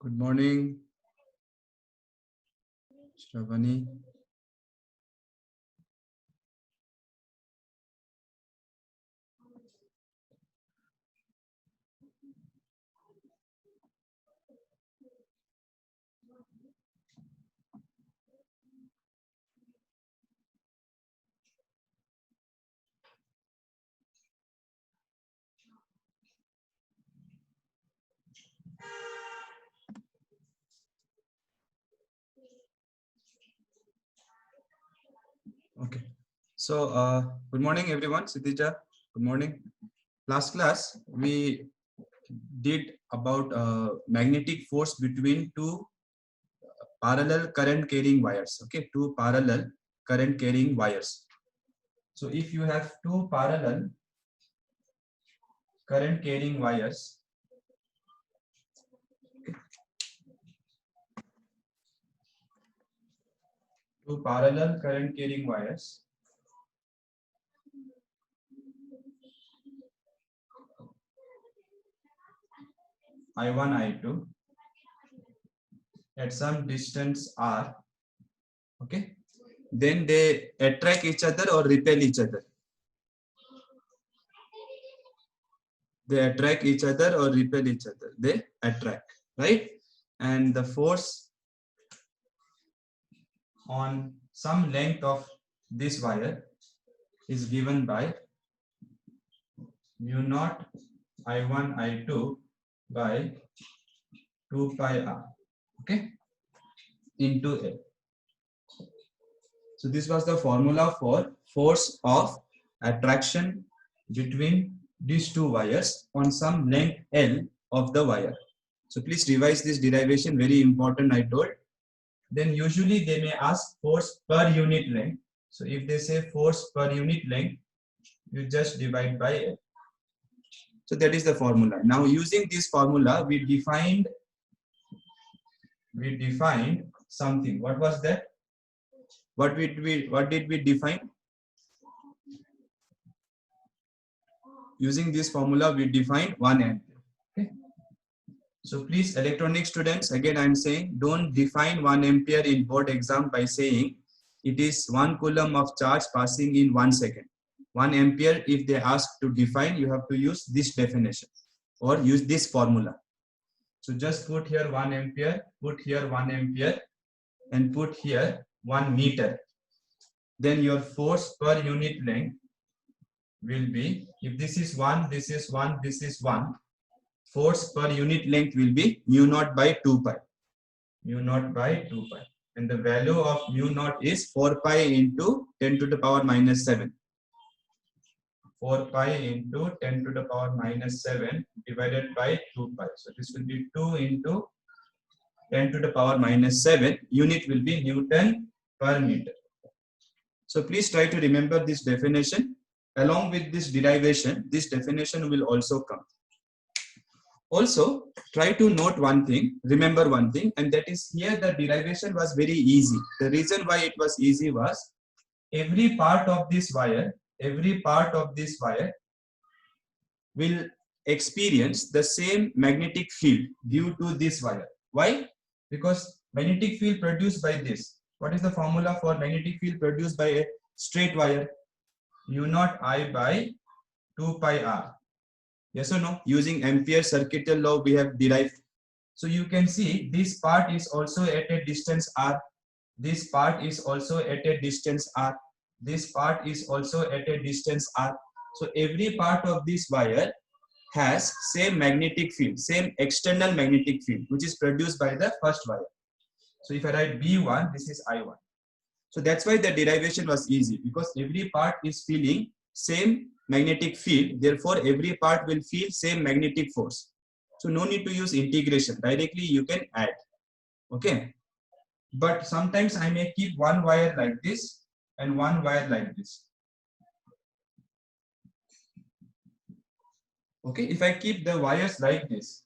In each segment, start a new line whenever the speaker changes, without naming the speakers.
Good morning, Shravani. Okay. So, good morning, everyone. Siddhija, good morning. Last class, we did about magnetic force between two parallel current carrying wires. Okay, two parallel current carrying wires. So, if you have two parallel current carrying wires, two parallel current carrying wires, I1, I2, at some distance r, okay, then they attract each other or repel each other. They attract each other or repel each other. They attract, right? And the force on some length of this wire is given by mu naught I1 I2 by 2 pi r, okay, into L. So this was the formula for force of attraction between these two wires on some length L of the wire. So please revise this derivation, very important, I told. Then usually they may ask force per unit length. So if they say force per unit length, you just divide by L. So that is the formula. Now using this formula, we defined something. What was that? What did we define? Using this formula, we defined 1 ampere. Okay. So please, electronic students, again I am saying, don't define 1 ampere in board exam by saying it is 1 coulomb of charge passing in 1 second. 1 ampere, if they ask to define, you have to use this definition or use this formula. So just put here 1 ampere, put here 1 ampere, and put here 1 meter. Then your force per unit length will be, if this is 1, this is 1, this is 1, force per unit length will be mu naught by 2 pi. Mu naught by 2 pi. And the value of mu naught is 4 pi into 10 to the power minus 7. 4 pi into 10 to the power minus 7 divided by 2 pi. So this will be 2 into 10 to the power minus 7. Unit will be Newton per meter. So please try to remember this definition. Along with this derivation, this definition will also come. Also, try to note one thing, remember one thing, and that is here the derivation was very easy. The reason why it was easy was every part of this wire will experience the same magnetic field due to this wire. Why? Because magnetic field produced by this. What is the formula for magnetic field produced by a straight wire? mu naught I by 2 pi r. Yes or no? Using Ampere circuital law we have derived. So you can see this part is also at a distance r. This part is also at a distance r. This part is also at a distance r. So every part of this wire has same magnetic field, same external magnetic field, which is produced by the first wire. So if I write B1, this is I1. So that's why the derivation was easy, because every part is feeling same magnetic field. Therefore, every part will feel same magnetic force. So no need to use integration. Directly you can add. Okay. But sometimes I may keep one wire like this and one wire like this. Okay. If I keep the wires like this,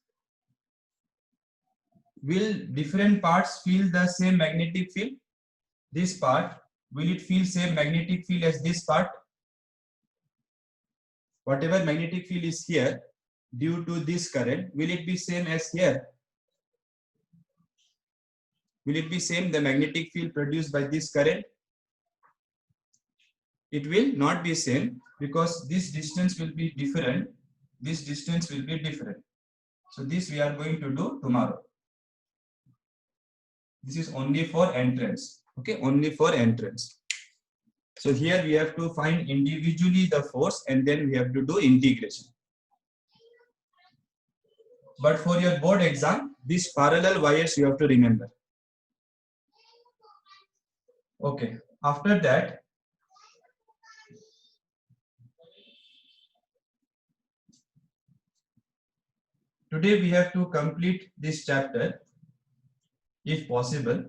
will different parts feel the same magnetic field? This part, will it feel same magnetic field as this part? Whatever magnetic field is here due to this current, will it be same as here? Will it be same the magnetic field produced by this current? It will not be same because this distance will be different. This distance will be different. So this we are going to do tomorrow. This is only for entrance. Okay, only for entrance. So here we have to find individually the force and then we have to do integration. But for your board exam, these parallel wires you have to remember. Okay, after that, today we have to complete this chapter if possible.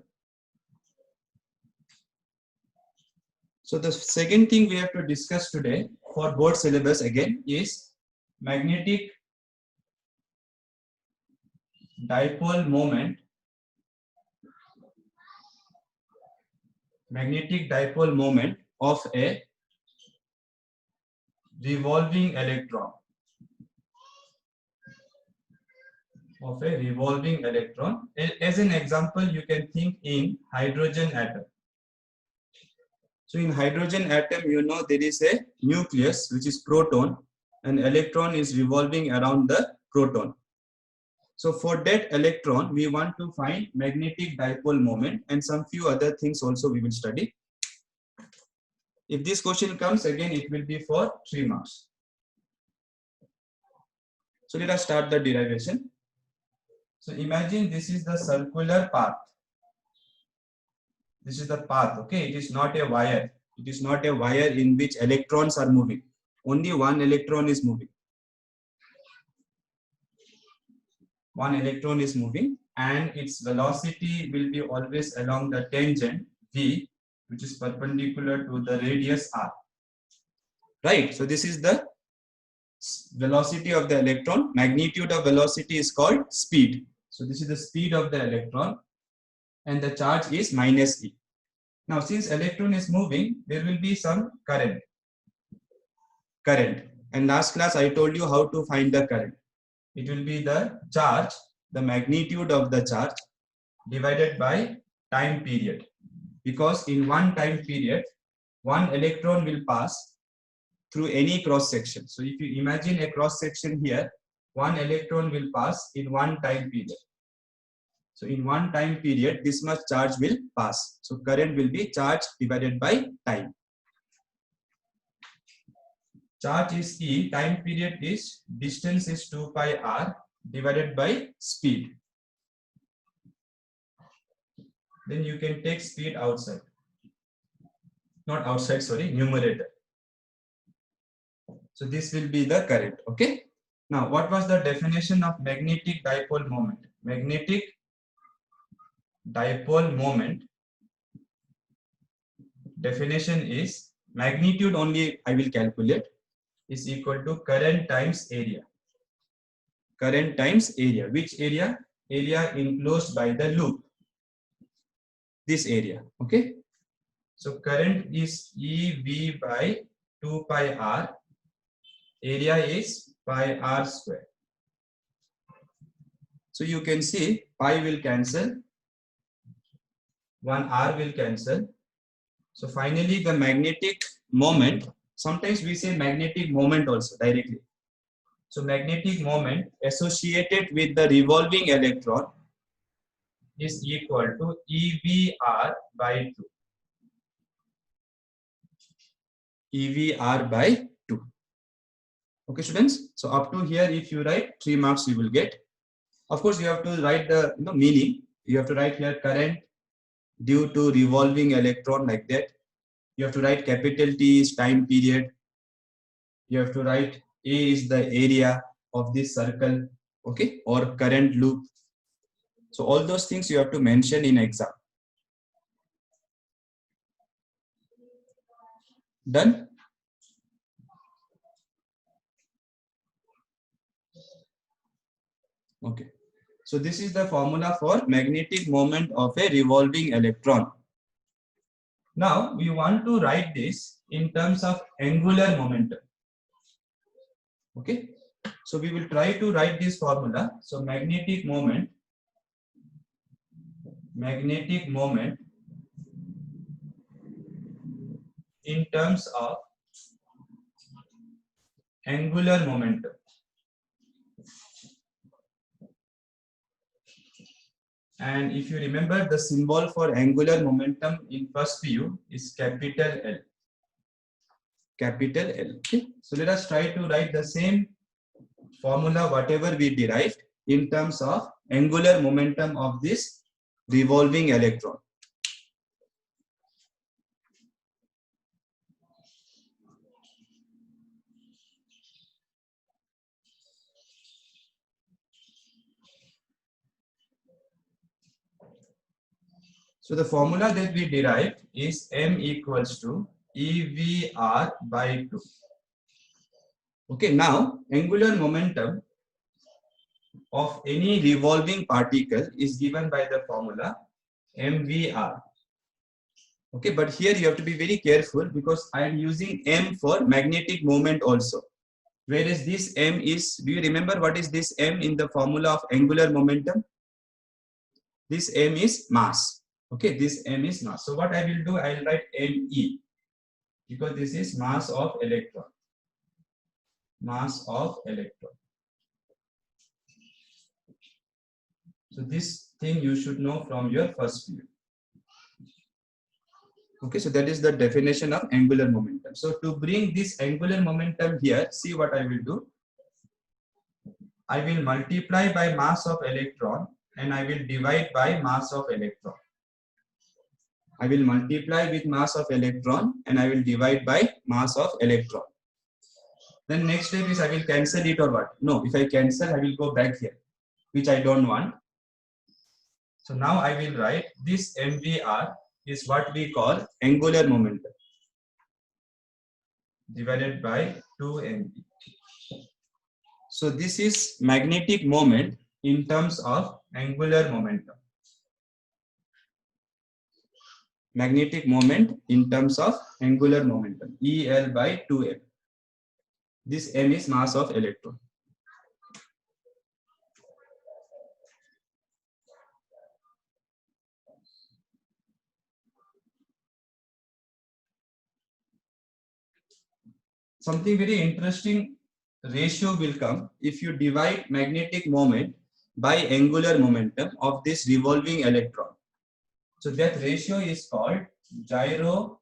So the second thing we have to discuss today for board syllabus again is magnetic dipole moment. Magnetic dipole moment of a revolving electron. Of a revolving electron. As an example, you can think in hydrogen atom. So in hydrogen atom, you know there is a nucleus which is proton, and electron is revolving around the proton. So for that electron, we want to find magnetic dipole moment and some few other things also we will study. If this question comes again, it will be for 3 marks. So let us start the derivation. So imagine this is the circular path. This is the path, okay? It is not a wire. It is not a wire in which electrons are moving. Only one electron is moving. One electron is moving and its velocity will be always along the tangent V, which is perpendicular to the radius R. Right? So this is the velocity of the electron. Magnitude of velocity is called speed. So this is the speed of the electron and the charge is minus E. Now since electron is moving, there will be some current. And last class I told you how to find the current. It will be the charge, the magnitude of the charge divided by time period. Because in one time period, one electron will pass through any cross section. So if you imagine a cross section here, one electron will pass in one time period. So in one time period, this much charge will pass. So current will be charge divided by time. Charge is E, time period is, distance is 2 pi r divided by speed. Then you can take speed outside. Not outside, sorry, numerator. So this will be the current, okay? Now, what was the definition of magnetic dipole moment? Magnetic dipole moment definition is magnitude only I will calculate is equal to current times area. Current times area. Which area? Area enclosed by the loop. This area, okay? So current is EV by 2 pi r. Area is pi r square. So you can see pi will cancel. 1 r will cancel. So finally the magnetic moment, sometimes we say magnetic moment also directly. So magnetic moment associated with the revolving electron is equal to EVR by 2. EVR by 2. Okay, students. So up to here, if you write 3 marks, you will get. Of course, you have to write the meaning. You have to write here current due to revolving electron like that. You have to write capital T is time period. You have to write A is the area of this circle, okay, or current loop. So all those things you have to mention in exam. Done? Okay. So this is the formula for magnetic moment of a revolving electron. Now we want to write this in terms of angular momentum. Okay. So we will try to write this formula. So magnetic moment magnetic moment in terms of angular momentum. And if you remember, the symbol for angular momentum in first PU is capital L. Capital L. Okay. So let us try to write the same formula, whatever we derived, in terms of angular momentum of this revolving electron. So the formula that we derived is M equals to EVR by 2. Okay, now angular momentum of any revolving particle is given by the formula MVR. Okay, but here you have to be very careful because I am using M for magnetic moment also. Whereas this M is, do you remember what is this M in the formula of angular momentum? This M is mass. Okay, this M is mass. So what I will do, I will write ME because this is mass of electron. Mass of electron. So this thing you should know from your first view. Okay, so that is the definition of angular momentum. So to bring this angular momentum here, see what I will do. I will multiply by mass of electron and I will divide by mass of electron. I will multiply with mass of electron and I will divide by mass of electron. Then next step is I will cancel it or what? No, if I cancel, I will go back here, which I don't want. So now I will write this MVR is what we call angular momentum divided by 2mv. So this is magnetic moment in terms of angular momentum. Magnetic moment in terms of angular momentum, EL by 2m. This m is mass of electron. Something very interesting ratio will come if you divide magnetic moment by angular momentum of this revolving electron. So that ratio is called gyromagnetic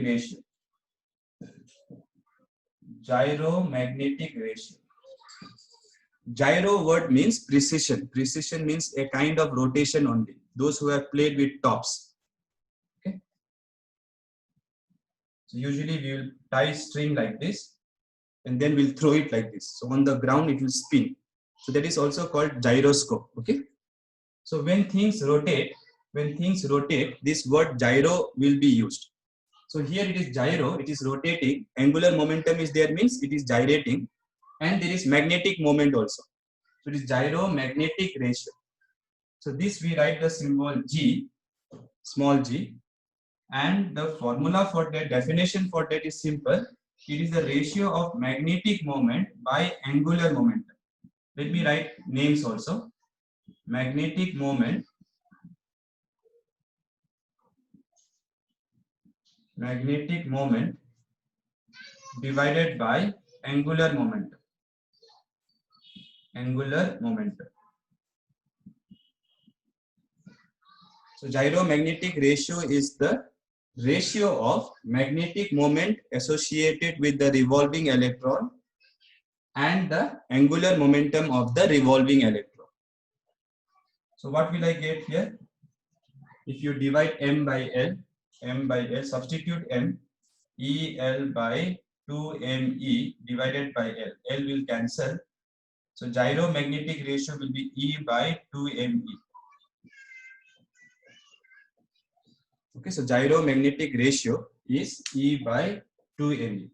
ratio. Gyromagnetic ratio. Gyro word means precision. Precision means a kind of rotation only. Those who have played with tops. Okay. So usually we will tie string like this and then we'll throw it like this. So on the ground it will spin. So that is also called gyroscope. Okay. So when things rotate, this word gyro will be used. So here it is gyro, it is rotating. Angular momentum is there means it is gyrating, and there is magnetic moment also. So it is gyromagnetic ratio. So this we write the symbol G, small g, and the formula for that, definition for that is simple. It is the ratio of magnetic moment by angular momentum. Let me write names also. Magnetic moment divided by angular momentum. Angular momentum. So gyromagnetic ratio is the ratio of magnetic moment associated with the revolving electron and the angular momentum of the revolving electron. So what will I get here? If you divide m by L, substitute m, EL by 2ME divided by L. L will cancel. So gyromagnetic ratio will be E by 2ME. Okay, so gyromagnetic ratio is E by 2ME.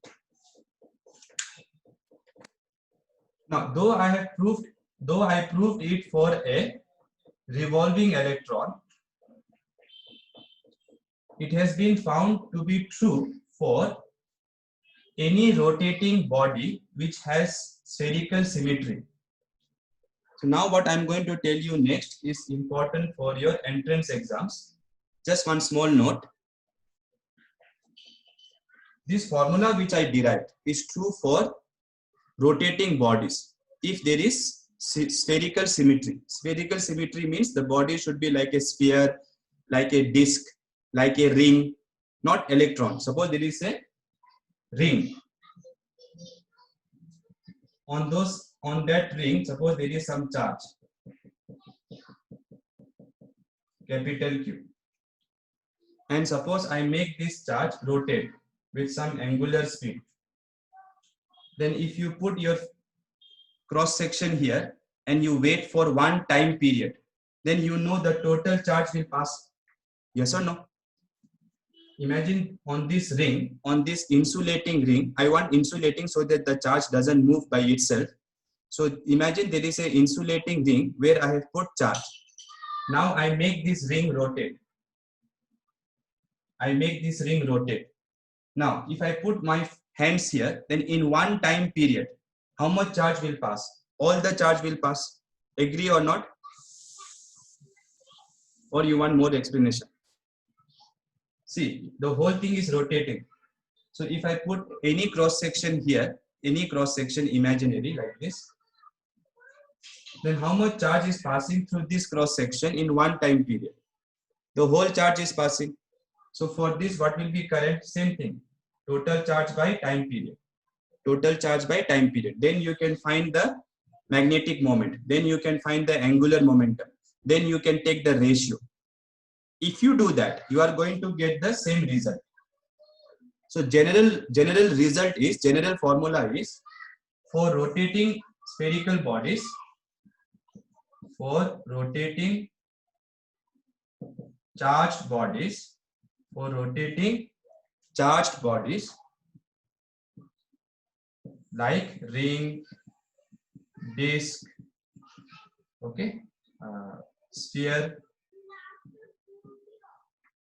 Now, though I proved it for a revolving electron, it has been found to be true for any rotating body which has spherical symmetry. So now what I'm going to tell you next is important for your entrance exams. Just one small note. This formula which I derived is true for rotating bodies. If there is spherical symmetry. Spherical symmetry means the body should be like a sphere, like a disc, like a ring, not electron. Suppose there is a ring. On that ring, suppose there is some charge, capital Q. And suppose I make this charge rotate with some angular speed. Then if you put your cross section here and you wait for one time period, then you know the total charge will pass. Yes or no? Imagine on this ring, on this insulating ring, I want insulating so that the charge doesn't move by itself. So imagine there is an insulating ring where I have put charge. Now I make this ring rotate. I make this ring rotate. Now, if I put my hands here, then in one time period, how much charge will pass? All the charge will pass. Agree or not? Or you want more explanation? See, the whole thing is rotating. So if I put any cross section here, any cross section imaginary like this, then how much charge is passing through this cross section in one time period? The whole charge is passing. So for this, what will be current? Same thing. Total charge by time period. Total charge by time period. Then you can find the magnetic moment. Then you can find the angular momentum. Then you can take the ratio. If you do that, you are going to get the same result. So general formula is for rotating spherical bodies, for rotating charged bodies, like ring, disc, okay, sphere,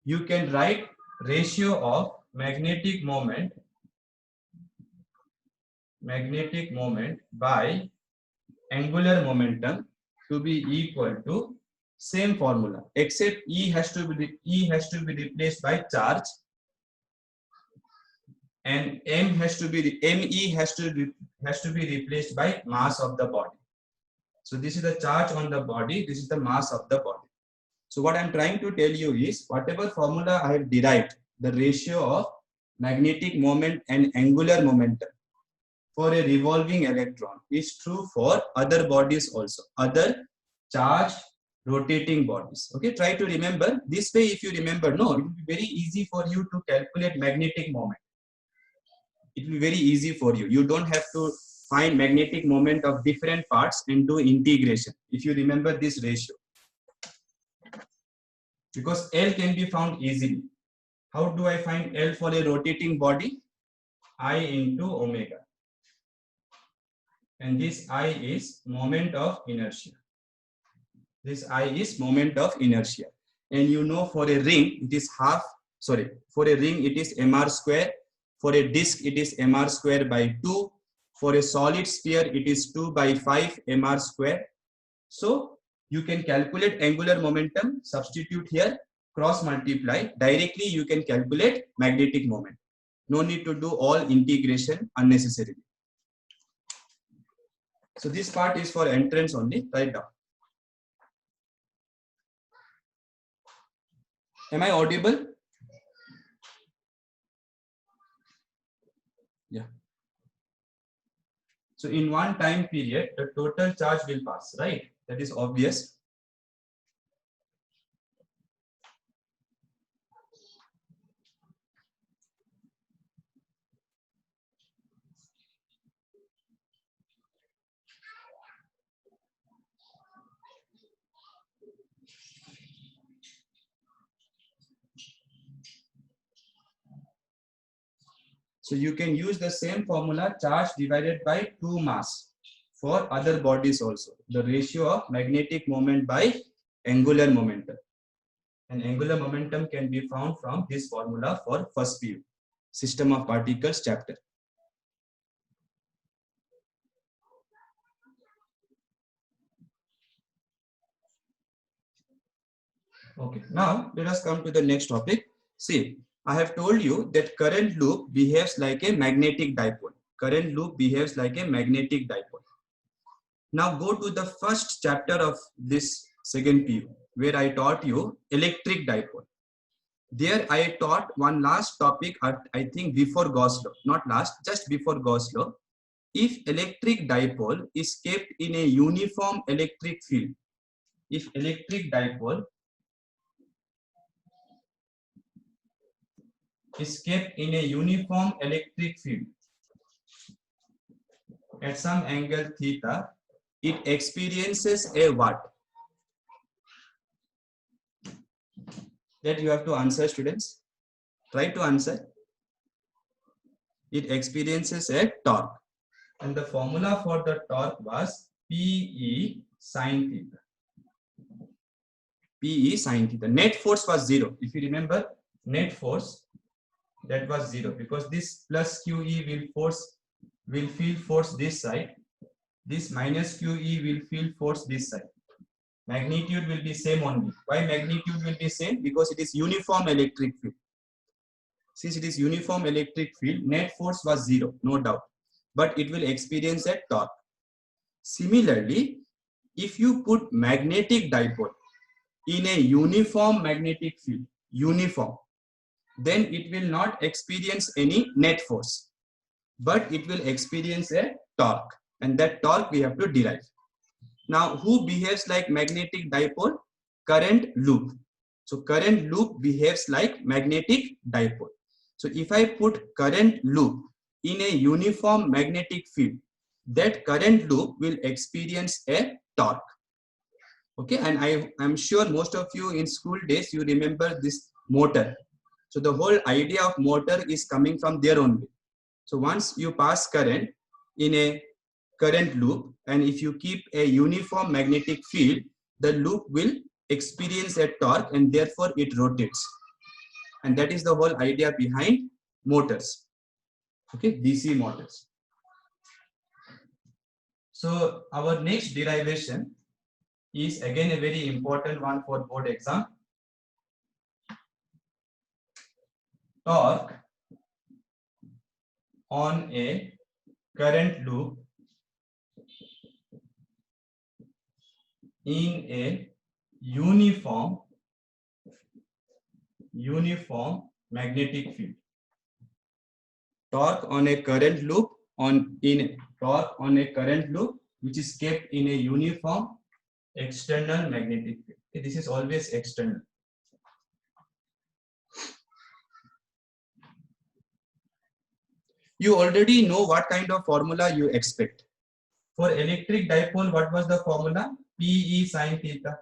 you can write ratio of magnetic moment by angular momentum to be equal to same formula, except E has to be replaced by charge, and ME has to be replaced by mass of the body. So this is the charge on the body, this is the mass of the body. So what I'm trying to tell you is whatever formula I have derived, the ratio of magnetic moment and angular momentum for a revolving electron is true for other bodies also, other charged rotating bodies. Okay, try to remember this way. If you remember, no, it will be very easy for you to calculate magnetic moment. It will be very easy for you. You don't have to find magnetic moment of different parts and do integration if you remember this ratio. Because L can be found easily. How do I find L for a rotating body? I into omega. And this I is moment of inertia. This I is moment of inertia. And you know for a ring, it is for a ring, it is mr square. For a disc, it is mr square by 2. For a solid sphere, it is 2 by 5 mr square. So you can calculate angular momentum, substitute here, cross multiply. Directly you can calculate magnetic moment. No need to do all integration unnecessarily. So this part is for entrance only. Write down. Am I audible? Yeah. So in one time period, the total charge will pass, right? That is obvious. So you can use the same formula, charge divided by 2 mass for other bodies also. The ratio of magnetic moment by angular momentum. And angular momentum can be found from this formula for first PU, System of Particles chapter. Okay, now let us come to the next topic. See, I have told you that current loop behaves like a magnetic dipole. Current loop behaves like a magnetic dipole. Now go to the first chapter of this second PU, where I taught you electric dipole. There I taught one last topic at, I think, before Gauss law, not last, just before Gauss law. If electric dipole is kept in a uniform electric field, if electric dipole is kept in a uniform electric field at some angle theta, it experiences a what? That you have to answer, students. Try to answer. It experiences a torque. And the formula for the torque was PE sine theta. PE sine theta. Net force was 0. If you remember, net force, that was 0 because this plus QE will feel force this side. This minus QE will feel force this side. Magnitude will be same only. Why magnitude will be same? Because it is uniform electric field. Since it is uniform electric field, net force was 0, no doubt. But it will experience a torque. Similarly, if you put magnetic dipole in a uniform magnetic field, uniform, then it will not experience any net force, but it will experience a torque, and that torque we have to derive. Now, who behaves like magnetic dipole? Current loop. So current loop behaves like magnetic dipole. So if I put current loop in a uniform magnetic field, that current loop will experience a torque. Okay, and I'm sure most of you in school days, you remember this motor. So the whole idea of motor is coming from there only. So once you pass current in a current loop, and if you keep a uniform magnetic field, the loop will experience a torque and therefore it rotates. And that is the whole idea behind motors. Okay, DC motors. So our next derivation is again a very important one for board exam. Torque on a current loop in a uniform magnetic field. Torque on a current loop torque on a current loop which is kept in a uniform external magnetic field. Okay, this is always external. You already know what kind of formula you expect. For electric dipole, what was the formula? PE sine theta.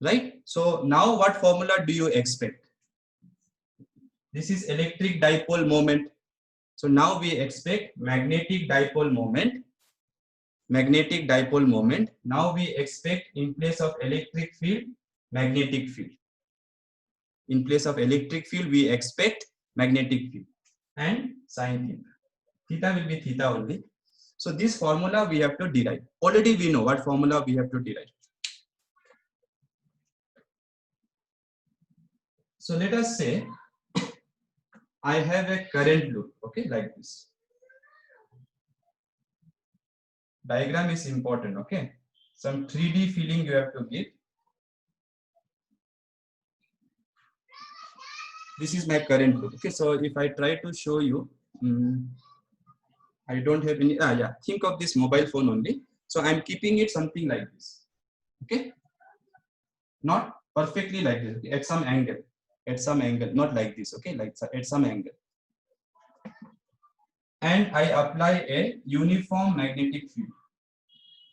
Right? So now what formula do you expect? This is electric dipole moment. So now we expect magnetic dipole moment. Magnetic dipole moment. Now we expect in place of electric field, magnetic field. In place of electric field, we expect magnetic field and sine theta. Theta will be theta only. So this formula we have to derive. Already we know what formula we have to derive. So let us say I have a current loop, okay, like this. Diagram is important, okay. Some 3D feeling you have to give. This is my current loop, okay. So if I try to show you, I don't have any, yeah, think of this mobile phone only. So I'm keeping it something like this, okay. Not perfectly like this, okay? At some angle, not like this, okay, like at some angle. And I apply a uniform magnetic field.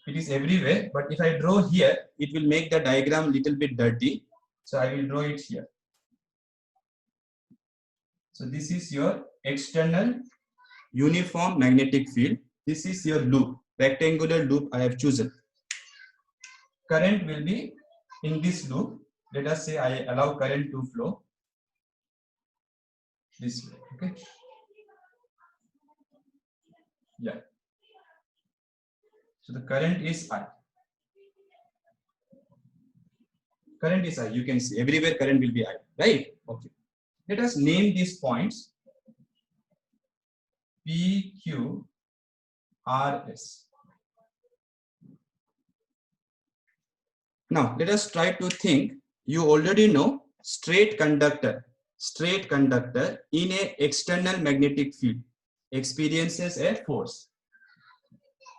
It is everywhere, but if I draw here, it will make the diagram little bit dirty. So I will draw it here. So this is your external uniform magnetic field. This is your loop, rectangular loop I have chosen. Current will be in this loop. Let us say I allow current to flow this way, okay. Yeah. So the current is I. Current is I. You can see everywhere current will be I, right? Okay. Let us name these points P, Q, R, S. Now let us try to think. You already know straight conductor in a external magnetic field experiences a force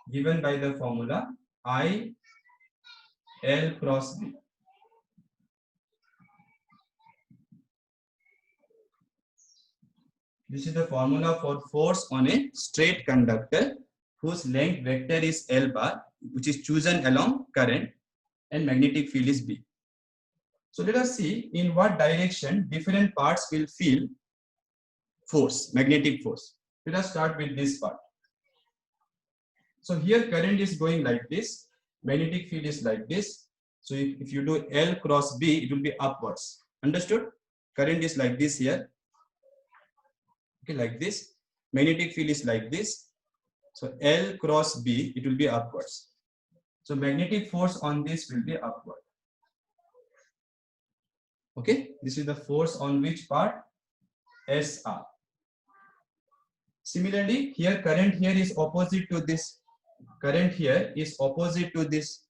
given by the formula I L cross B. This is the formula for force on a straight conductor whose length vector is L bar, which is chosen along current, and magnetic field is B. So let us see in what direction different parts will feel force, magnetic force. Let us start with this part. So here current is going like this, magnetic field is like this. So if you do L cross B, it will be upwards. Understood? Current is like this here. Okay, like this. Magnetic field is like this. So L cross B, it will be upwards. So magnetic force on this will be upward. Okay, this is the force on which part? SR. Similarly, here current here is opposite to this. Current here is opposite to this.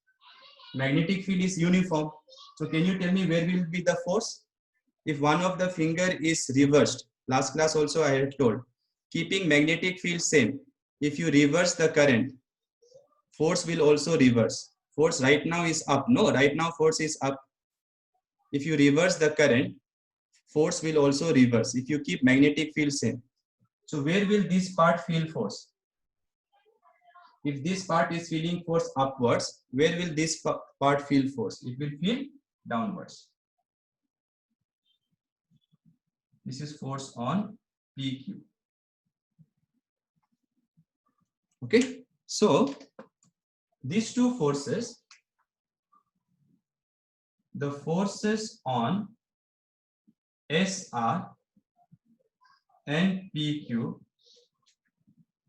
Magnetic field is uniform. So can you tell me where will be the force? If one of the finger is reversed, last class also I had told, keeping magnetic field same, if you reverse the current, force will also reverse. Force right now is up. No, right now force is up. If you reverse the current, force will also reverse if you keep magnetic field same. So where will this part feel force? If this part is feeling force upwards, where will this part feel force? It will feel downwards. This is force on PQ. Okay, so these two forces, the forces on SR and PQ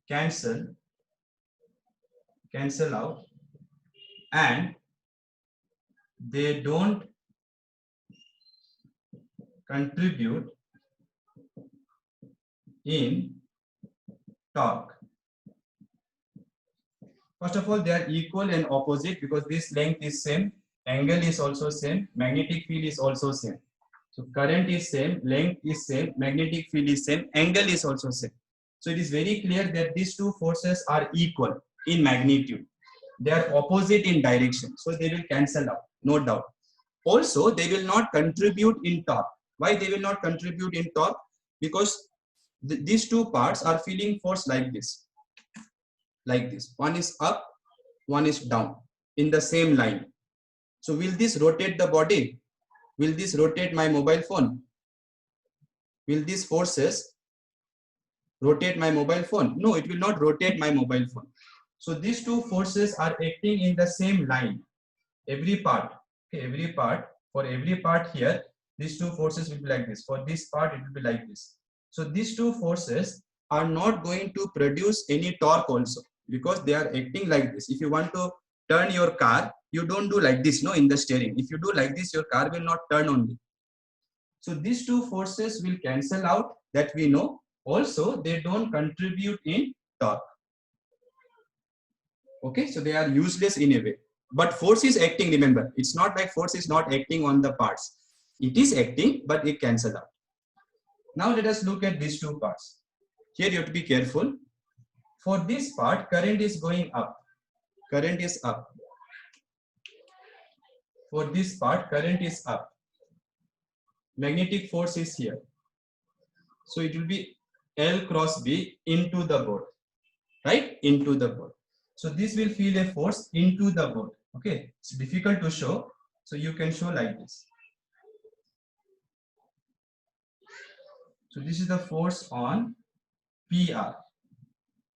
cancel out, and they don't contribute in torque. First of all, they are equal and opposite because this length is same, angle is also same, magnetic field is also same. So current is same, length is same, magnetic field is same, angle is also same. So it is very clear that these two forces are equal in magnitude. They are opposite in direction. So they will cancel out, no doubt. Also, they will not contribute in torque. Why they will not contribute in torque? Because these two parts are feeling force like this. Like this. One is up, one is down in the same line. So will this rotate the body? Will this rotate my mobile phone? Will these forces rotate my mobile phone? No, it will not rotate my mobile phone. So these two forces are acting in the same line. Every part, okay, every part, for every part here, these two forces will be like this. For this part, it will be like this. So these two forces are not going to produce any torque also because they are acting like this. If you want to turn your car, you don't do like this, no, in the steering. If you do like this, your car will not turn only. So these two forces will cancel out, that we know. Also, they don't contribute in torque. Okay, so they are useless in a way. But force is acting, remember. It's not like force is not acting on the parts. It is acting, but it cancels out. Now let us look at these two parts. Here you have to be careful. For this part, current is going up. Current is up. For this part, current is up. Magnetic force is here. So it will be L cross B into the board. Right? Into the board. So this will feel a force into the board. Okay, it's difficult to show. So you can show like this. So this is the force on PR.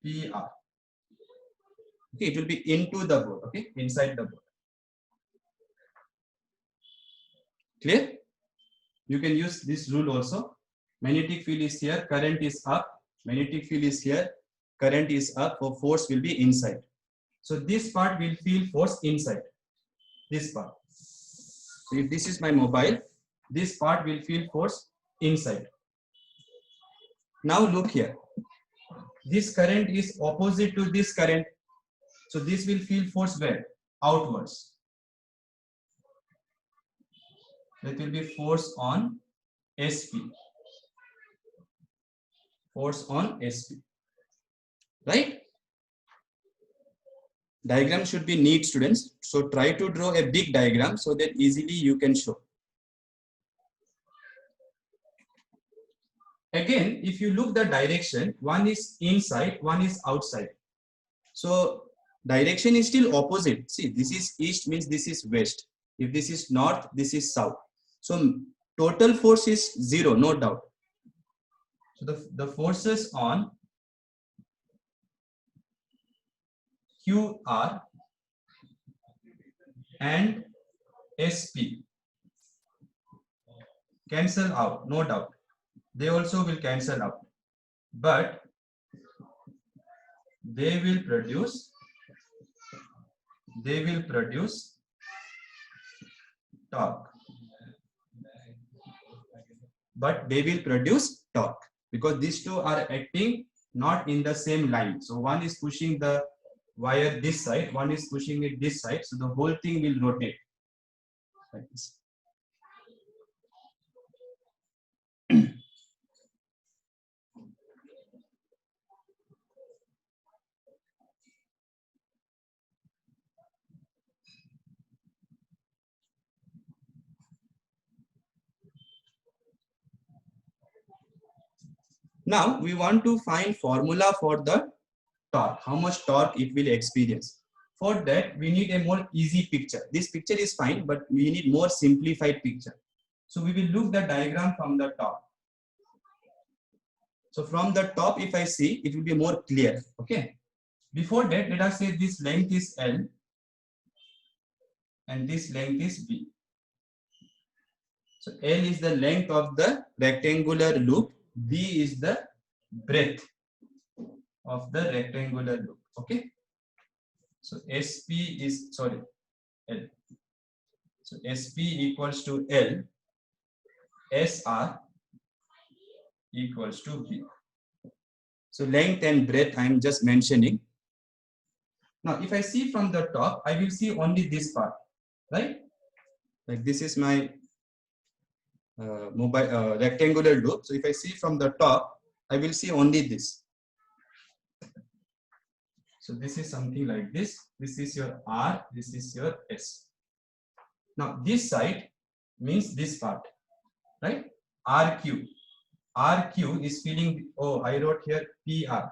PR. Okay, it will be into the board. Okay, inside the board. Clear? You can use this rule also. Magnetic field is here, current is up. Magnetic field is here, current is up. So force will be inside. So this part will feel force inside. This part. So if this is my mobile, this part will feel force inside. Now look here. This current is opposite to this current. So this will feel force where? Outwards. That will be force on SP. Force on SP. Right? Diagram should be neat, students. So try to draw a big diagram so that easily you can show. Again, if you look the direction, one is inside, one is outside. So direction is still opposite. See, this is east means this is west. If this is north, this is south. So total force is 0, no doubt. So the forces on QR and SP cancel out, no doubt. They also will cancel out, but they will produce torque. But they will produce torque because these two are acting not in the same line. So one is pushing the wire this side, one is pushing it this side. So the whole thing will rotate like this. Now we want to find formula for the torque, how much torque it will experience. For that, we need a more easy picture. This picture is fine, but we need more simplified picture. So we will look the diagram from the top. So from the top, if I see, it will be more clear. Okay. Before that, let us say this length is L and this length is B. So L is the length of the rectangular loop. B is the breadth of the rectangular loop. Okay. So SP is, sorry, L. So SP equals to L. SR equals to B. So length and breadth I am just mentioning. Now if I see from the top, I will see only this part, right? Like this is my rectangular loop. So if I see from the top, I will see only this. So this is something like this. This is your R, this is your S. Now this side means this part, right? RQ. RQ is feeling, oh, I wrote here PR.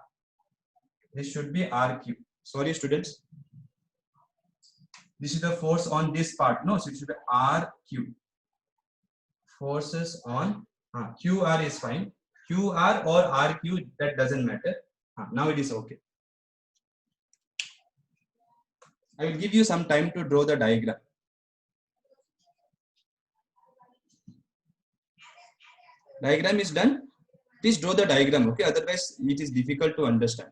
This should be RQ. Sorry, students. This is the force on this part. No, so it should be RQ. Forces on QR is fine. QR or RQ, that doesn't matter. Now it is okay. I will give you some time to draw the diagram. Diagram is done. Please draw the diagram, okay? Otherwise, it is difficult to understand.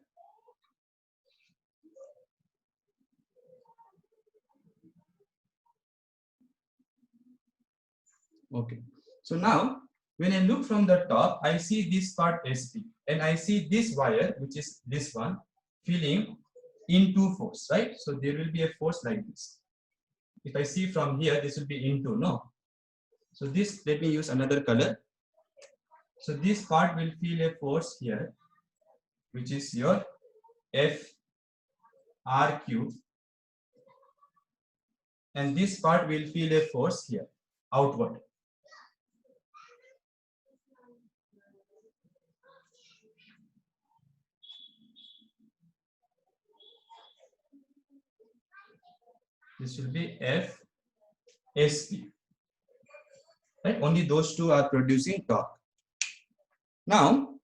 Okay. So now, when I look from the top, I see this part SP, and I see this wire, which is this one, feeling into force, right? So there will be a force like this. If I see from here, this will be into, no? So this, let me use another color. So this part will feel a force here, which is your FRQ. And this part will feel a force here, outward. This will be FSP. Right? Only those two are producing torque. Now,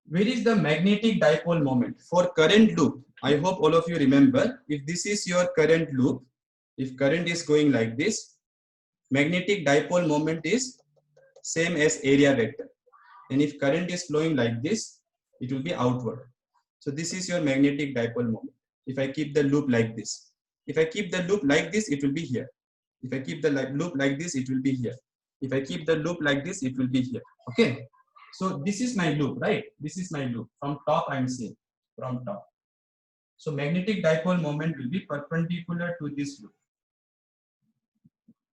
where is the magnetic dipole moment? For current loop, I hope all of you remember, if this is your current loop, if current is going like this, magnetic dipole moment is same as area vector. And if current is flowing like this, it will be outward. So this is your magnetic dipole moment. If I keep the loop like this. If I keep the loop like this, it will be here. If I keep the loop like this, it will be here. If I keep the loop like this, it will be here. Okay. So this is my loop, right? This is my loop. From top, I'm saying from top. So magnetic dipole moment will be perpendicular to this loop.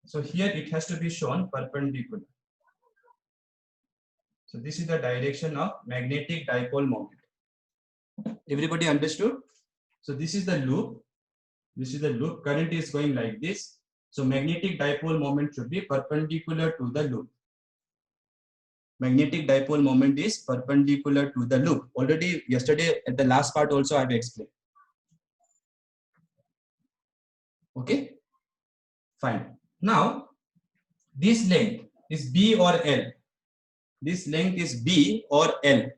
So here it has to be shown perpendicular. So this is the direction of magnetic dipole moment. Everybody understood? So this is the loop. This is the loop. Current is going like this. So magnetic dipole moment should be perpendicular to the loop. Magnetic dipole moment is perpendicular to the loop. Already yesterday at the last part also I have explained. Okay, fine. Now this length is B or L. This length is B or L.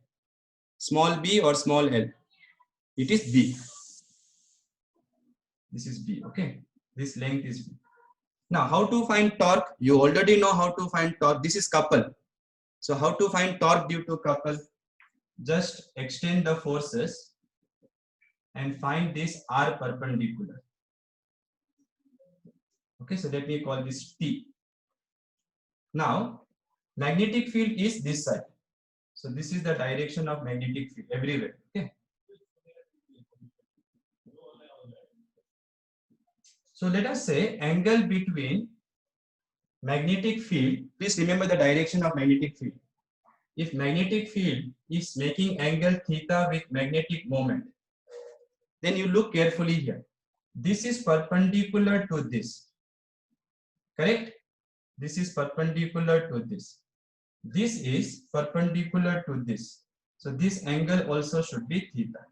Small b or small l. It is B. This is B. Okay. This length is B. Now how to find torque? You already know how to find torque. This is couple. So how to find torque due to couple? Just extend the forces and find this R perpendicular. Okay, so let me call this T. Now magnetic field is this side. So this is the direction of magnetic field everywhere. Okay. So let us say angle between magnetic field. Please remember the direction of magnetic field. If magnetic field is making angle theta with magnetic moment, then you look carefully here. This is perpendicular to this. Correct? This is perpendicular to this. This is perpendicular to this. So this angle also should be theta.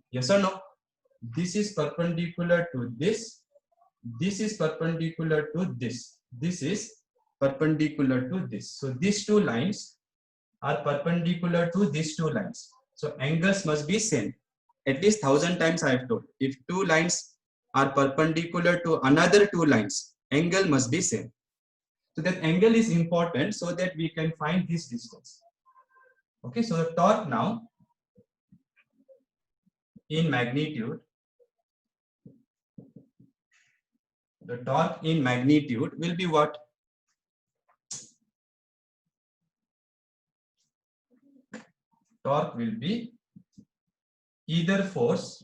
Yes or no? This is perpendicular to this. This is perpendicular to this. This is perpendicular to this. So these two lines are perpendicular to these two lines. So angles must be same. At least 1000 times I have told. If two lines are perpendicular to another two lines, angle must be same. So that angle is important so that we can find this distance. Okay, so the torque now in magnitude, the torque in magnitude will be what? Torque will be either force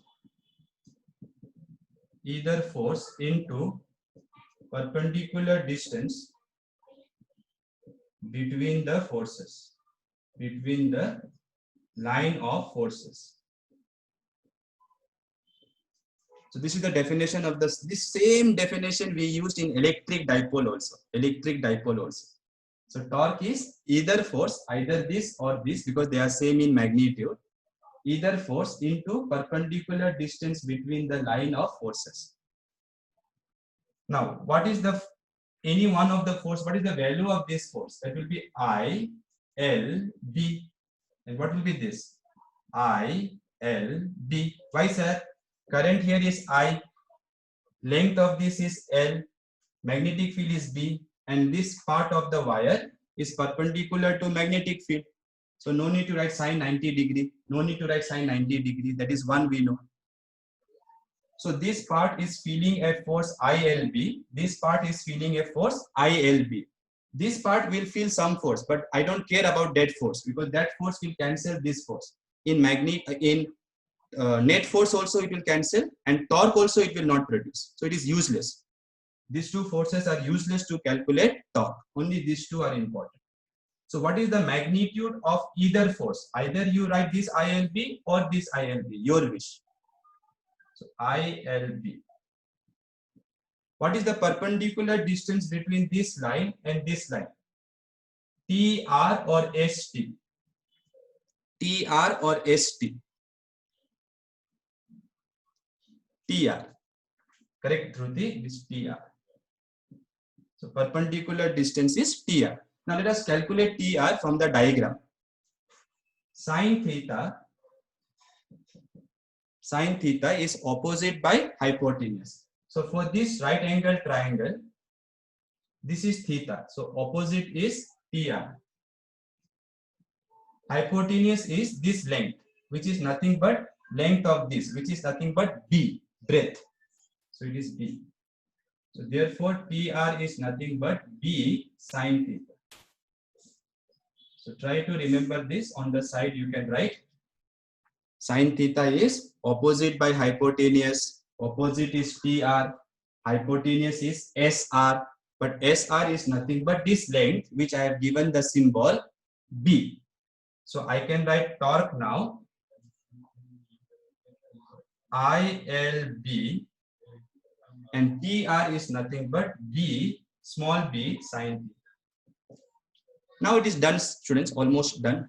into perpendicular distance between the forces, between the line of forces. So this is the definition of this same definition we used in electric dipole also. Electric dipole also. So torque is either force, either this or this, because they are same in magnitude. Either force into perpendicular distance between the line of forces. Now, what is the any one of the force? What is the value of this force? That will be I, L, B. And what will be this? I, L, B. Why, sir? Current here is I. Length of this is L. Magnetic field is B. And this part of the wire is perpendicular to magnetic field. So no need to write sine 90 degree. No need to write sine 90 degree. That is one we know. So this part is feeling a force ILB. This part is feeling a force ILB. This part will feel some force, but I don't care about that force because that force will cancel this force. In net force also it will cancel, and torque also it will not produce. So it is useless. These two forces are useless to calculate torque. Only these two are important. So what is the magnitude of either force? Either you write this ILB or this ILB, your wish. So ILB. What is the perpendicular distance between this line and this line? TR or ST? TR or ST? TR. Correct, Dhruti? This TR. So perpendicular distance is TR. Now let us calculate TR from the diagram. Sin theta is opposite by hypotenuse. So for this right angle triangle, this is theta. So opposite is TR. Hypotenuse is this length, which is nothing but length of this, which is nothing but B, breadth. So it is B. So therefore, PR is nothing but B sine theta. So try to remember this. On the side, you can write sine theta is opposite by hypotenuse. Opposite is PR. Hypotenuse is SR. But SR is nothing but this length, which I have given the symbol B. So I can write torque now. ILB, and PR is nothing but B, small b sine theta. Now it is done, students, almost done.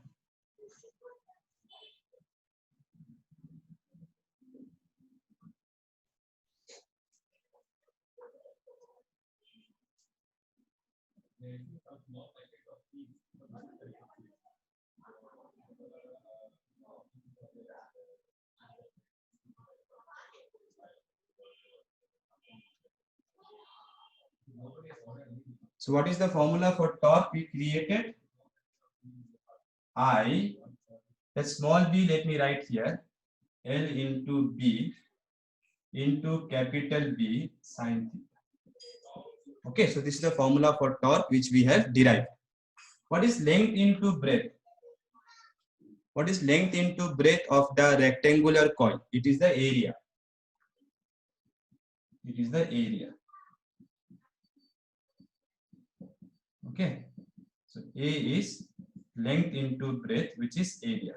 So what is the formula for torque we created? I, the small b, let me write here, L into B into capital B sine theta. Okay, so this is the formula for torque which we have derived. What is length into breadth? What is length into breadth of the rectangular coil? It is the area. It is the area. Okay, so A is length into breadth, which is area.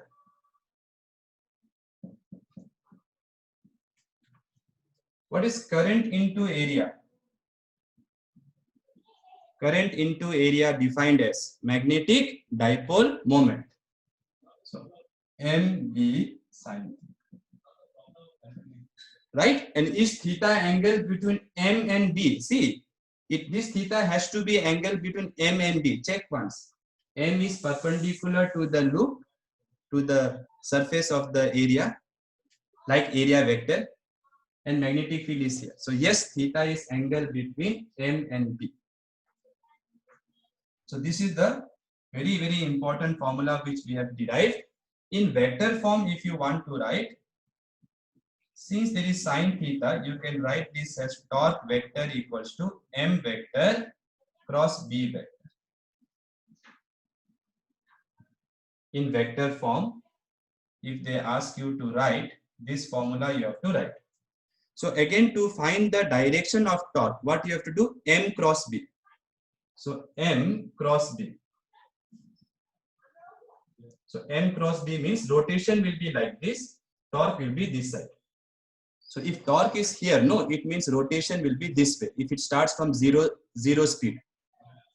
What is current into area? Current into area defined as magnetic dipole moment. So MB sine theta. Right? And is theta angle between M and B? See, this theta has to be angle between M and B. Check once. M is perpendicular to the loop, to the surface of the area, like area vector, and magnetic field is here. So yes, theta is angle between M and B. So this is the very, very important formula which we have derived. In vector form, if you want to write, since there is sine theta, you can write this as torque vector equals to M vector cross B vector. In vector form, if they ask you to write this formula, you have to write. So again, to find the direction of torque, what you have to do? M cross B. So M cross B. So M cross B means rotation will be like this, torque will be this side. So if torque is here, no, it means rotation will be this way. If it starts from zero speed.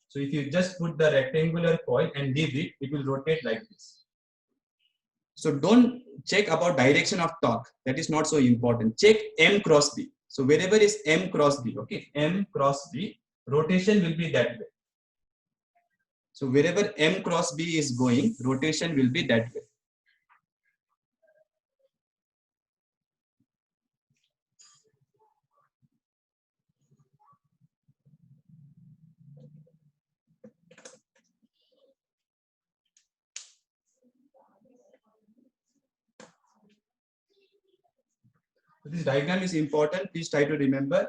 So if you just put the rectangular coil and leave it, it will rotate like this. So don't check about direction of torque. That is not so important. Check M cross B. So wherever is M cross B, okay, M cross B, rotation will be that way. So wherever M cross B is going, rotation will be that way. This diagram is important. Please try to remember.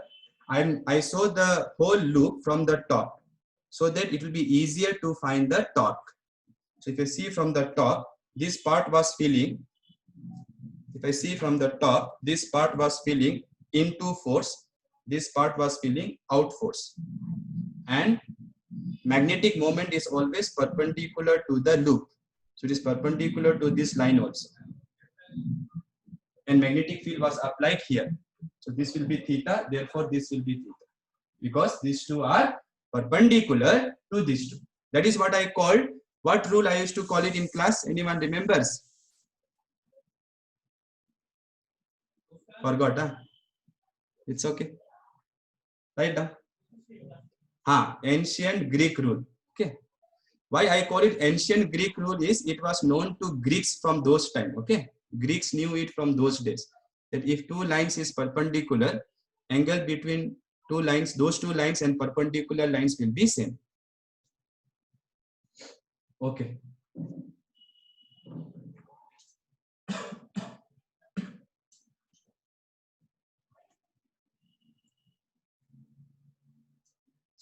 I saw the whole loop from the top so that it will be easier to find the torque. So if you see from the top, this part was filling. If I see from the top, this part was filling into force. This part was filling out force. And magnetic moment is always perpendicular to the loop. So it is perpendicular to this line also. And magnetic field was applied here. So this will be theta, therefore this will be theta. Because these two are perpendicular to these two. That is what I called, what rule I used to call it in class? Anyone remembers? Forgot, huh? It's okay. Write down. Ancient Greek rule. Okay. Why I call it ancient Greek rule is it was known to Greeks from those time. Okay. Greeks knew it from those days. That if two lines is perpendicular, angle between two lines, those two lines and perpendicular lines will be same. Okay.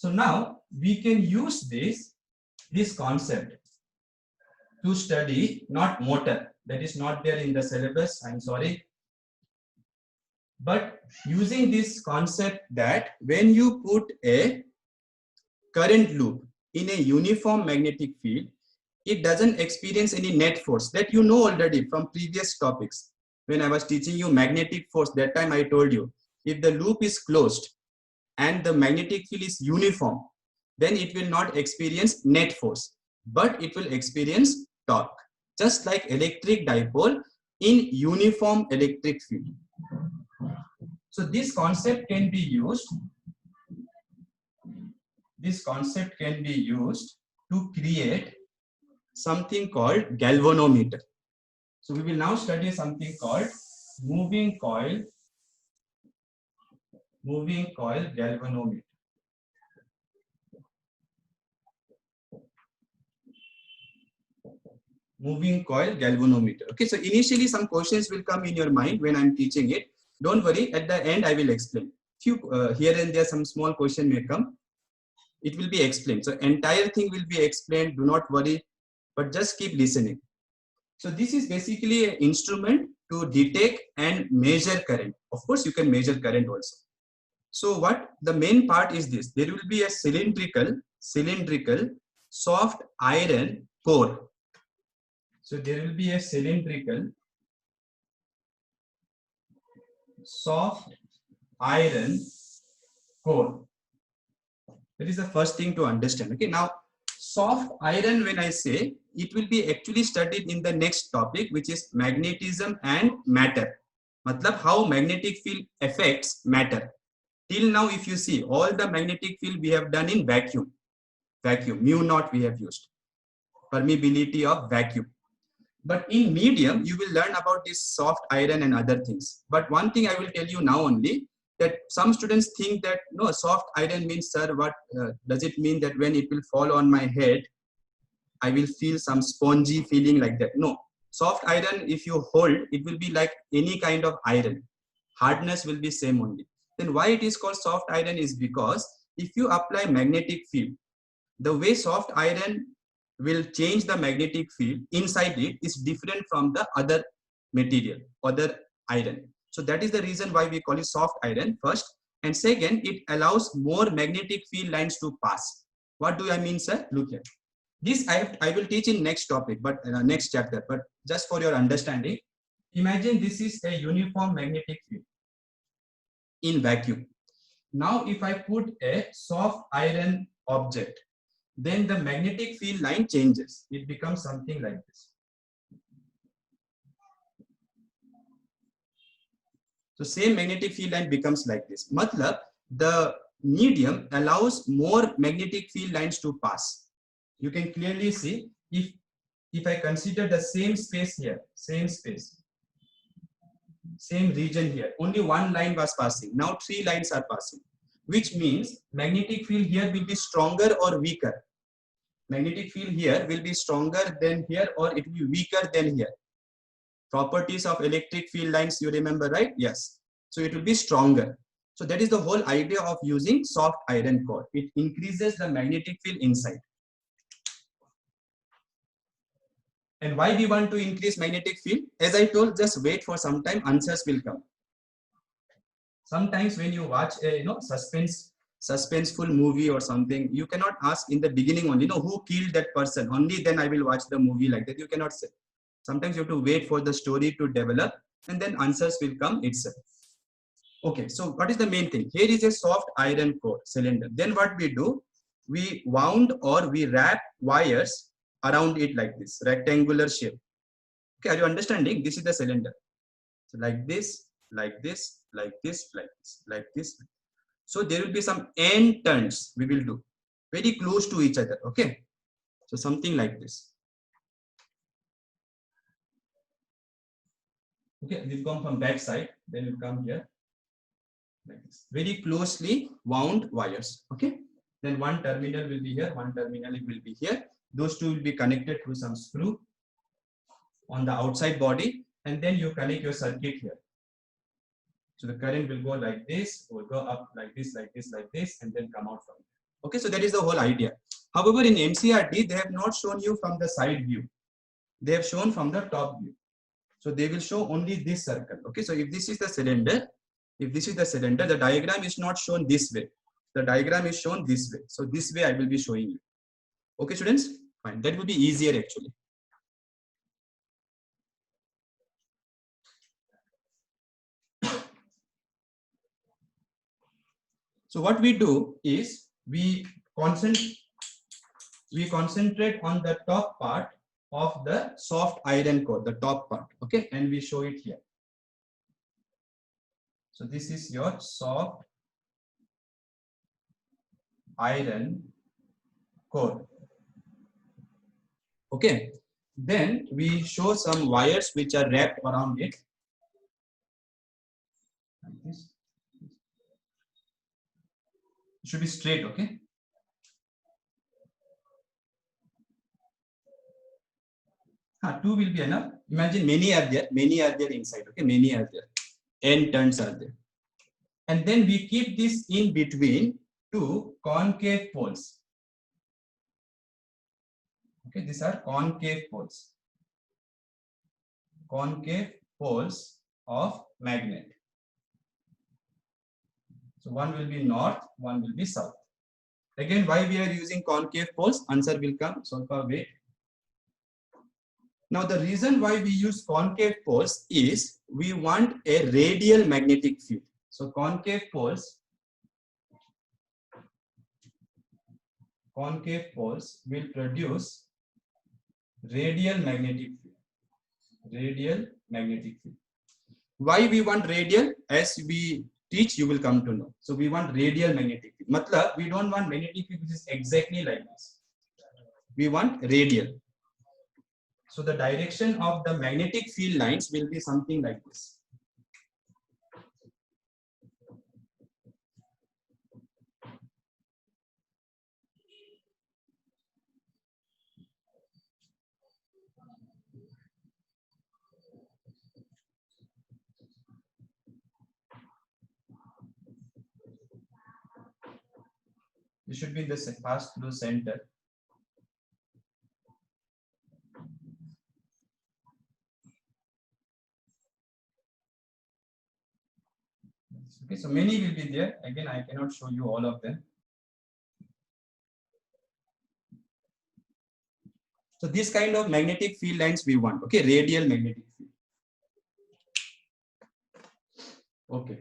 So now we can use this concept to study not motor. That is not there in the syllabus. I'm sorry. But using this concept that when you put a current loop in a uniform magnetic field, it doesn't experience any net force. That you know already from previous topics. When I was teaching you magnetic force, that time I told you, if the loop is closed and the magnetic field is uniform, then it will not experience net force, but it will experience torque. Just like electric dipole in uniform electric field. So this concept can be used. This concept can be used to create something called galvanometer. So we will now study something called moving coil galvanometer. Moving coil galvanometer. Okay, so initially some questions will come in your mind when I'm teaching it. Don't worry, at the end I will explain. Few here and there some small question may come. It will be explained. So entire thing will be explained. Do not worry, but just keep listening. So this is basically an instrument to detect and measure current. Of course, you can measure current also. So what the main part is this: there will be a cylindrical soft iron core. So there will be a cylindrical soft iron core. That is the first thing to understand. Okay, now soft iron, when I say, it will be actually studied in the next topic, which is magnetism and matter. Matlab how magnetic field affects matter. Till now, if you see, all the magnetic field we have done in vacuum, mu naught we have used, permeability of vacuum. But in medium, you will learn about this soft iron and other things. But one thing I will tell you now only, that some students think that no, soft iron means, sir, what does it mean that when it will fall on my head, I will feel some spongy feeling like that? No, soft iron, if you hold, it will be like any kind of iron. Hardness will be same only. Then why it is called soft iron is because if you apply magnetic field, the way soft iron will change the magnetic field inside it is different from the other material, other iron. So that is the reason why we call it soft iron first. And second, it allows more magnetic field lines to pass. What do I mean, sir? Look here. This I will teach in next topic, but next chapter. But just for your understanding, imagine this is a uniform magnetic field in vacuum. Now, if I put a soft iron object, then the magnetic field line changes. It becomes something like this. So same magnetic field line becomes like this. Matlab, the medium allows more magnetic field lines to pass. You can clearly see if I consider the same space here, same space, same region here, only one line was passing. Now 3 lines are passing, which means magnetic field here will be stronger or weaker. Magnetic field here will be stronger than here, or it will be weaker than here. Properties of electric field lines, you remember, right? Yes. So it will be stronger. So that is the whole idea of using soft iron core. It increases the magnetic field inside. And why we want to increase magnetic field? As I told, just wait for some time, answers will come. Sometimes when you watch a suspenseful movie or something, you cannot ask in the beginning only, who killed that person, only then I will watch the movie, like that you cannot say. Sometimes you have to wait for the story to develop, and then answers will come itself. Okay, so what is the main thing? Here is a soft iron core cylinder. Then what we do, we wound or we wrap wires around it like this, rectangular shape. Okay, are you understanding? This is the cylinder. So like this, like this, like this, like this, like this. So there will be some end turns we will do very close to each other. Okay, so something like this. Okay, we'll come from back side, then we'll come here like this. Very closely wound wires. Okay, then one terminal will be here, one terminal will be here. Those two will be connected through some screw on the outside body, and then you connect your circuit here. So the current will go like this, will go up like this, like this, like this, and then come out from here. Okay, so that is the whole idea. However, in NCERT, they have not shown you from the side view. They have shown from the top view. So they will show only this circle. Okay, so if this is the cylinder, the diagram is not shown this way. The diagram is shown this way. So this way I will be showing you. Okay, students? Fine. That will be easier actually. So what we do is we concentrate on the top part of the soft iron core, the top part. Okay, and we show it here. So this is your soft iron core. Okay, then we show some wires which are wrapped around it. Like this. It should be straight, okay? Two will be enough. Imagine many are there inside, okay? Many are there. N turns are there. And then we keep this in between two concave poles. Okay, these are concave poles. Concave poles of magnet. So one will be north, one will be south. Again, why we are using concave poles? Answer will come. So far, wait. Now, the reason why we use concave poles is we want a radial magnetic field. So concave poles will produce radial magnetic field. Radial magnetic field. Why we want radial? As we teach, you will come to know. So we want radial magnetic field. Matlab, we don't want magnetic field which is exactly like this. We want radial. So the direction of the magnetic field lines will be something like this. It should be in the pass through center. Okay, so many will be there. Again, I cannot show you all of them. So this kind of magnetic field lines we want. Okay, radial magnetic field. Okay.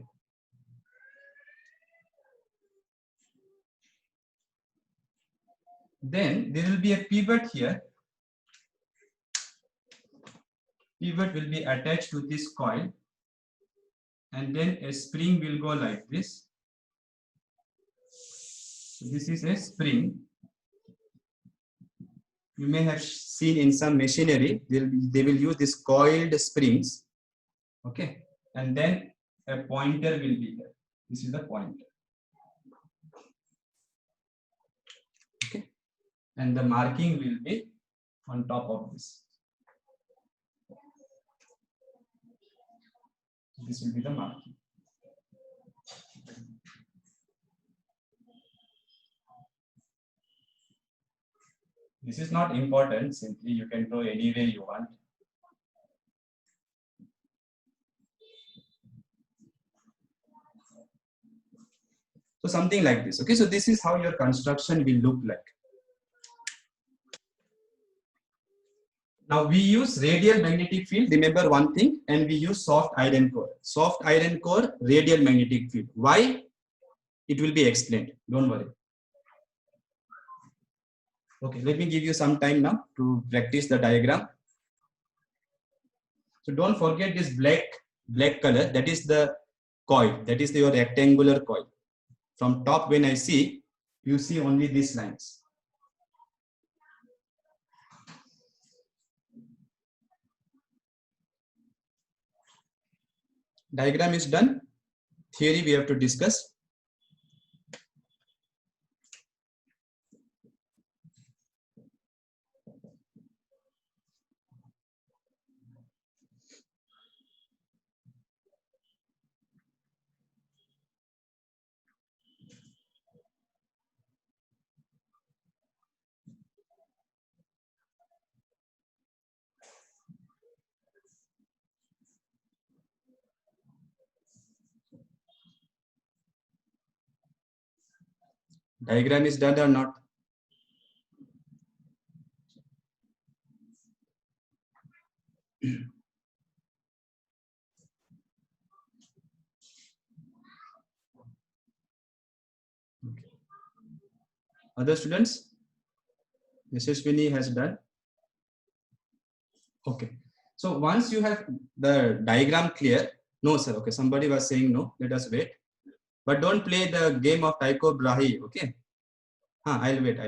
Then there will be a pivot here. Pivot will be attached to this coil. And then a spring will go like this. So this is a spring. You may have seen in some machinery, they will use these coiled springs. Okay. And then a pointer will be here. This is the pointer. Okay. And the marking will be on top of this. This will be the marking. This is not important. Simply you can draw any way you want. So something like this. Okay, so this is how your construction will look like. Now we use radial magnetic field. Remember one thing, and we use soft iron core. Soft iron core, radial magnetic field. Why? It will be explained. Don't worry. Okay, let me give you some time now to practice the diagram. So don't forget this black color. That is the coil. That is your rectangular coil. From top, when I see, you see only these lines. Diagram is done. Theory we have to discuss. Diagram is done or not? Okay. Other students? Mrs. Winnie has done. Okay. So once you have the diagram clear, no sir, okay, somebody was saying no, let us wait. But don't play the game of Tycho Brahe, okay? I'll wait.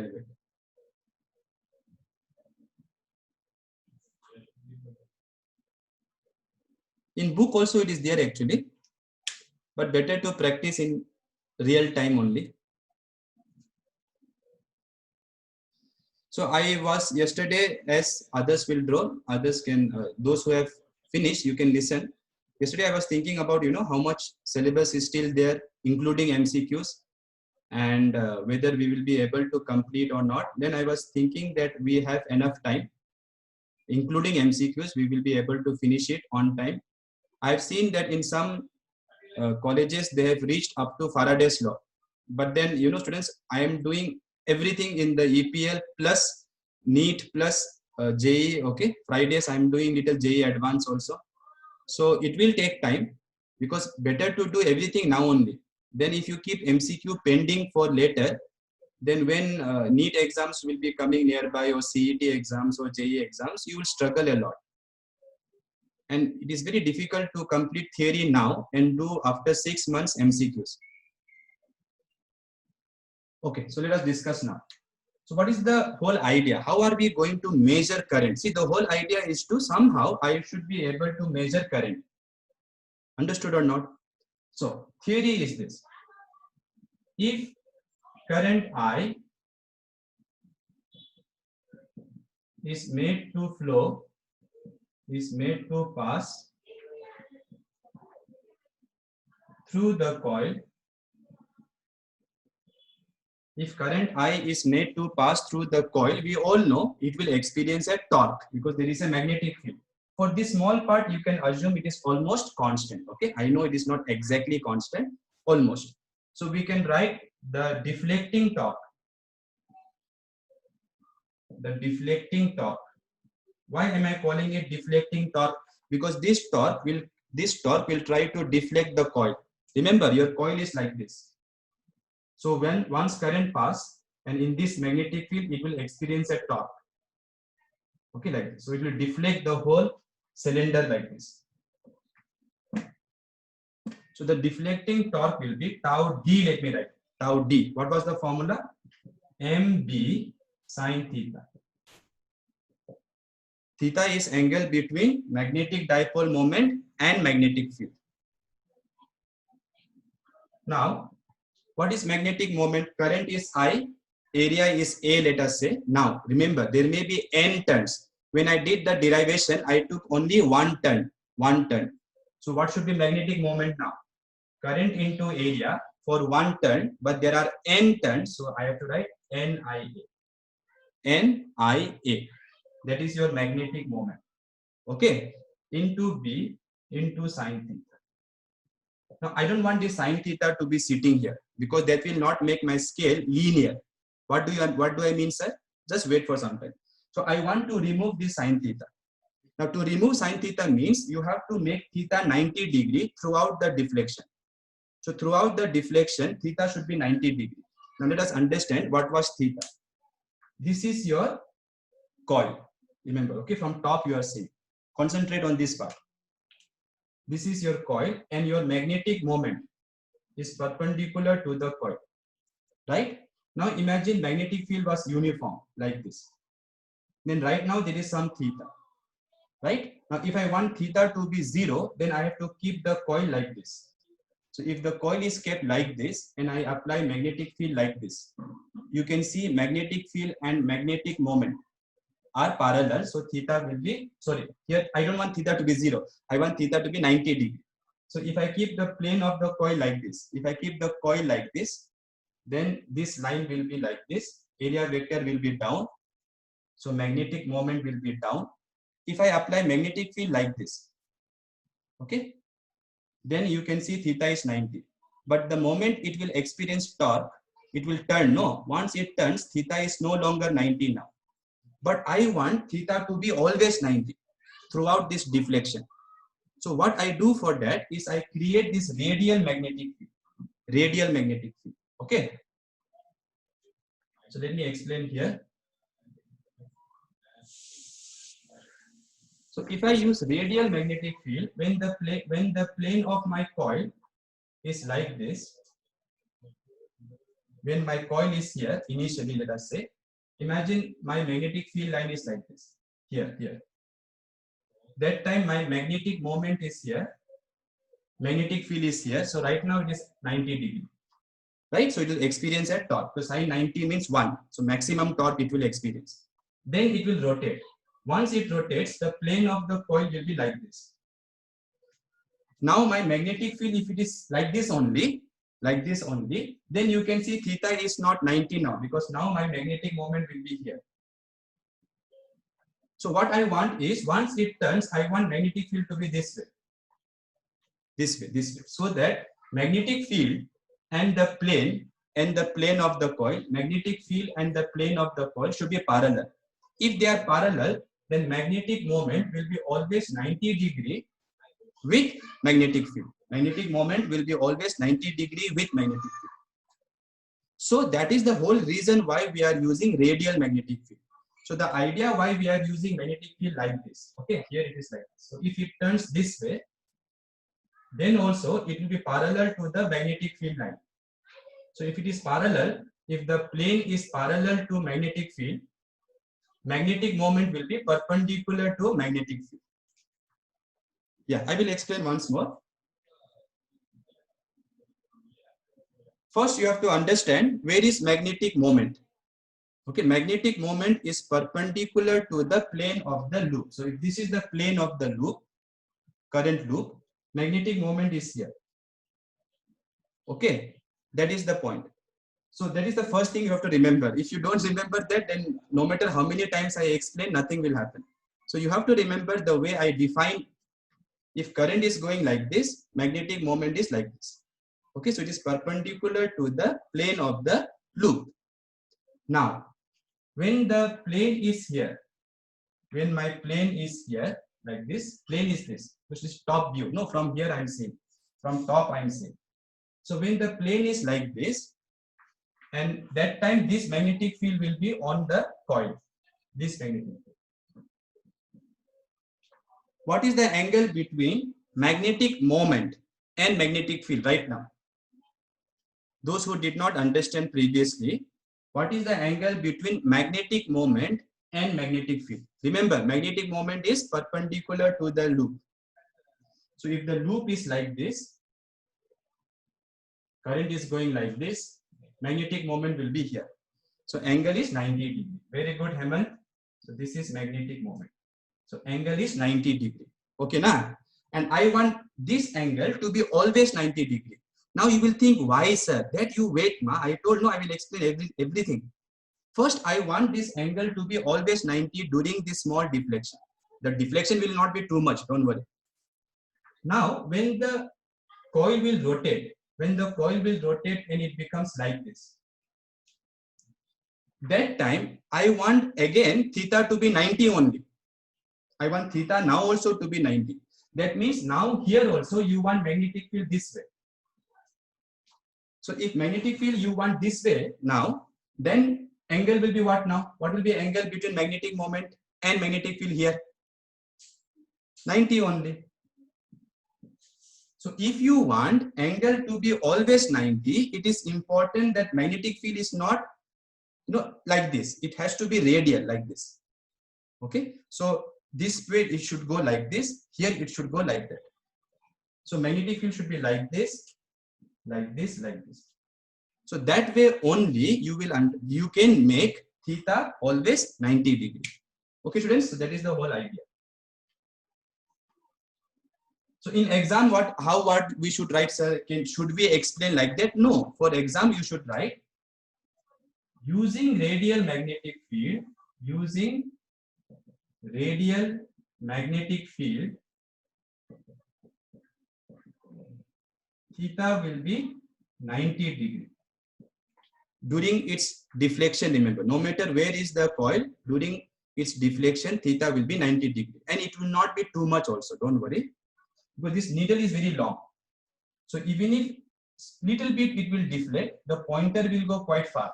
In book also it is there actually, but better to practice in real time only. So I was yesterday, as others will draw, others can, those who have finished, you can listen. Yesterday I was thinking about, how much syllabus is still there, including MCQs, and whether we will be able to complete or not. Then I was thinking that we have enough time, including MCQs, we will be able to finish it on time. I've seen that in some colleges, they have reached up to Faraday's law. But then, students, I am doing everything in the EPL plus NEET plus JE, okay? Fridays, I'm doing little JE advance also. So it will take time, because better to do everything now only. Then if you keep MCQ pending for later, then when NEET exams will be coming nearby, or CET exams or JE exams, you will struggle a lot. And it is very difficult to complete theory now and do after 6 months MCQs. Okay, so let us discuss now. So what is the whole idea? How are we going to measure current? See, the whole idea is to somehow I should be able to measure current. Understood or not? So theory is this. If current I is made to flow, is made to pass through the coil, if current I is made to pass through the coil, we all know it will experience a torque because there is a magnetic field. For this small part, you can assume it is almost constant. Okay, I know it is not exactly constant, almost. So we can write the deflecting torque. The deflecting torque. Why am I calling it deflecting torque? Because this torque will try to deflect the coil. Remember, your coil is like this. So when once current pass, and in this magnetic field, it will experience a torque. Okay, like this. So it will deflect the whole cylinder like this. So the deflecting torque will be tau d. Let me write tau d. What was the formula? mb sine theta. Theta is angle between magnetic dipole moment and magnetic field. Now, what is magnetic moment? Current is I, area is A, let us say. Now, remember, there may be n turns. When I did the derivation, I took only one turn. So what should be magnetic moment now? Current into area for one turn, but there are n turns, so I have to write NIA. NIA. That is your magnetic moment. Okay, into B into sine theta. Now I don't want this sine theta to be sitting here because that will not make my scale linear. What do I mean, sir? Just wait for some time. So I want to remove this sine theta. Now to remove sine theta means you have to make theta 90 degree throughout the deflection. So throughout the deflection, theta should be 90 degree. Now let us understand what was theta. This is your coil. Remember, okay, from top you are seeing. Concentrate on this part. This is your coil and your magnetic moment is perpendicular to the coil. Right? Now imagine magnetic field was uniform like this. Then right now there is some theta. Right? Now if I want theta to be 0, then I have to keep the coil like this. So if the coil is kept like this and I apply magnetic field like this, you can see magnetic field and magnetic moment are parallel. So theta will be, sorry, here I don't want theta to be 0. I want theta to be 90 degree. So if I keep the plane of the coil like this, if I keep the coil like this, then this line will be like this. Area vector will be down. So magnetic moment will be down. If I apply magnetic field like this, okay, then you can see theta is 90. But the moment it will experience torque, it will turn. No, once it turns, theta is no longer 90 now. But I want theta to be always 90 throughout this deflection. So what I do for that is I create this radial magnetic field. Radial magnetic field. Okay. So let me explain here. So if I use radial magnetic field, when the plane of my coil is like this, when my coil is here, initially let us say, imagine my magnetic field line is like this, here. That time my magnetic moment is here, magnetic field is here. So right now it is 90 degree, right? So it will experience a torque. So sine 90 means 1. So maximum torque it will experience. Then it will rotate. Once it rotates, the plane of the coil will be like this. Now my magnetic field, if it is like this only, then you can see theta is not 90 now, because now my magnetic moment will be here. So what I want is, once it turns, I want magnetic field to be this way. This way. So that magnetic field and the plane of the coil, magnetic field and the plane of the coil should be parallel. If they are parallel, then magnetic moment will be always 90 degree with magnetic field. Magnetic moment will be always 90 degree with magnetic field. So that is the whole reason why we are using radial magnetic field. So the idea why we are using magnetic field like this. Okay, here it is like this. So if it turns this way, then also it will be parallel to the magnetic field line. So if it is parallel, if the plane is parallel to magnetic field, magnetic moment will be perpendicular to magnetic field. Yeah, I will explain once more. First, you have to understand where is magnetic moment. Okay, magnetic moment is perpendicular to the plane of the loop. So if this is the plane of the loop, current loop, magnetic moment is here. Okay, that is the point. So that is the first thing you have to remember. If you don't remember that, then no matter how many times I explain, nothing will happen. So you have to remember the way I define. If current is going like this, magnetic moment is like this. Okay, so it is perpendicular to the plane of the loop. Now, when the plane is here, when my plane is here, like this, plane is this, which is top view. No, from here I'm seeing, from top I'm seeing. So when the plane is like this, and that time this magnetic field will be on the coil, this magnetic field. What is the angle between magnetic moment and magnetic field right now? Those who did not understand previously, what is the angle between magnetic moment and magnetic field? Remember, magnetic moment is perpendicular to the loop. So if the loop is like this, current is going like this, magnetic moment will be here. So angle is 90 degree. Very good, Hemant. So this is magnetic moment. So angle is 90 degree. Okay, na? And I want this angle to be always 90 degree. Now you will think, why, sir? That you wait, ma. I told no, I will explain everything. First, I want this angle to be always 90 during this small deflection. The deflection will not be too much, don't worry. Now, when the coil will rotate, and it becomes like this, that time I want again theta to be 90 only. I want theta now also to be 90. That means now here also you want magnetic field this way. So if magnetic field you want this way now, then angle will be what now? What will be angle between magnetic moment and magnetic field here? 90 only. So if you want angle to be always 90, it is important that magnetic field is not, like this. It has to be radial like this. Okay. So this way it should go like this. Here it should go like that. So magnetic field should be like this, like this, like this. So that way only you can make theta always 90 degree. Okay, students. So that is the whole idea. So in exam, what we should write, sir? Should we explain like that? No. For exam, you should write using radial magnetic field. Using radial magnetic field, theta will be 90 degree. during its deflection, remember, no matter where is the coil, during its deflection, theta will be 90 degree. And it will not be too much also, don't worry, because this needle is very long. So even if little bit it will deflect, the pointer will go quite far.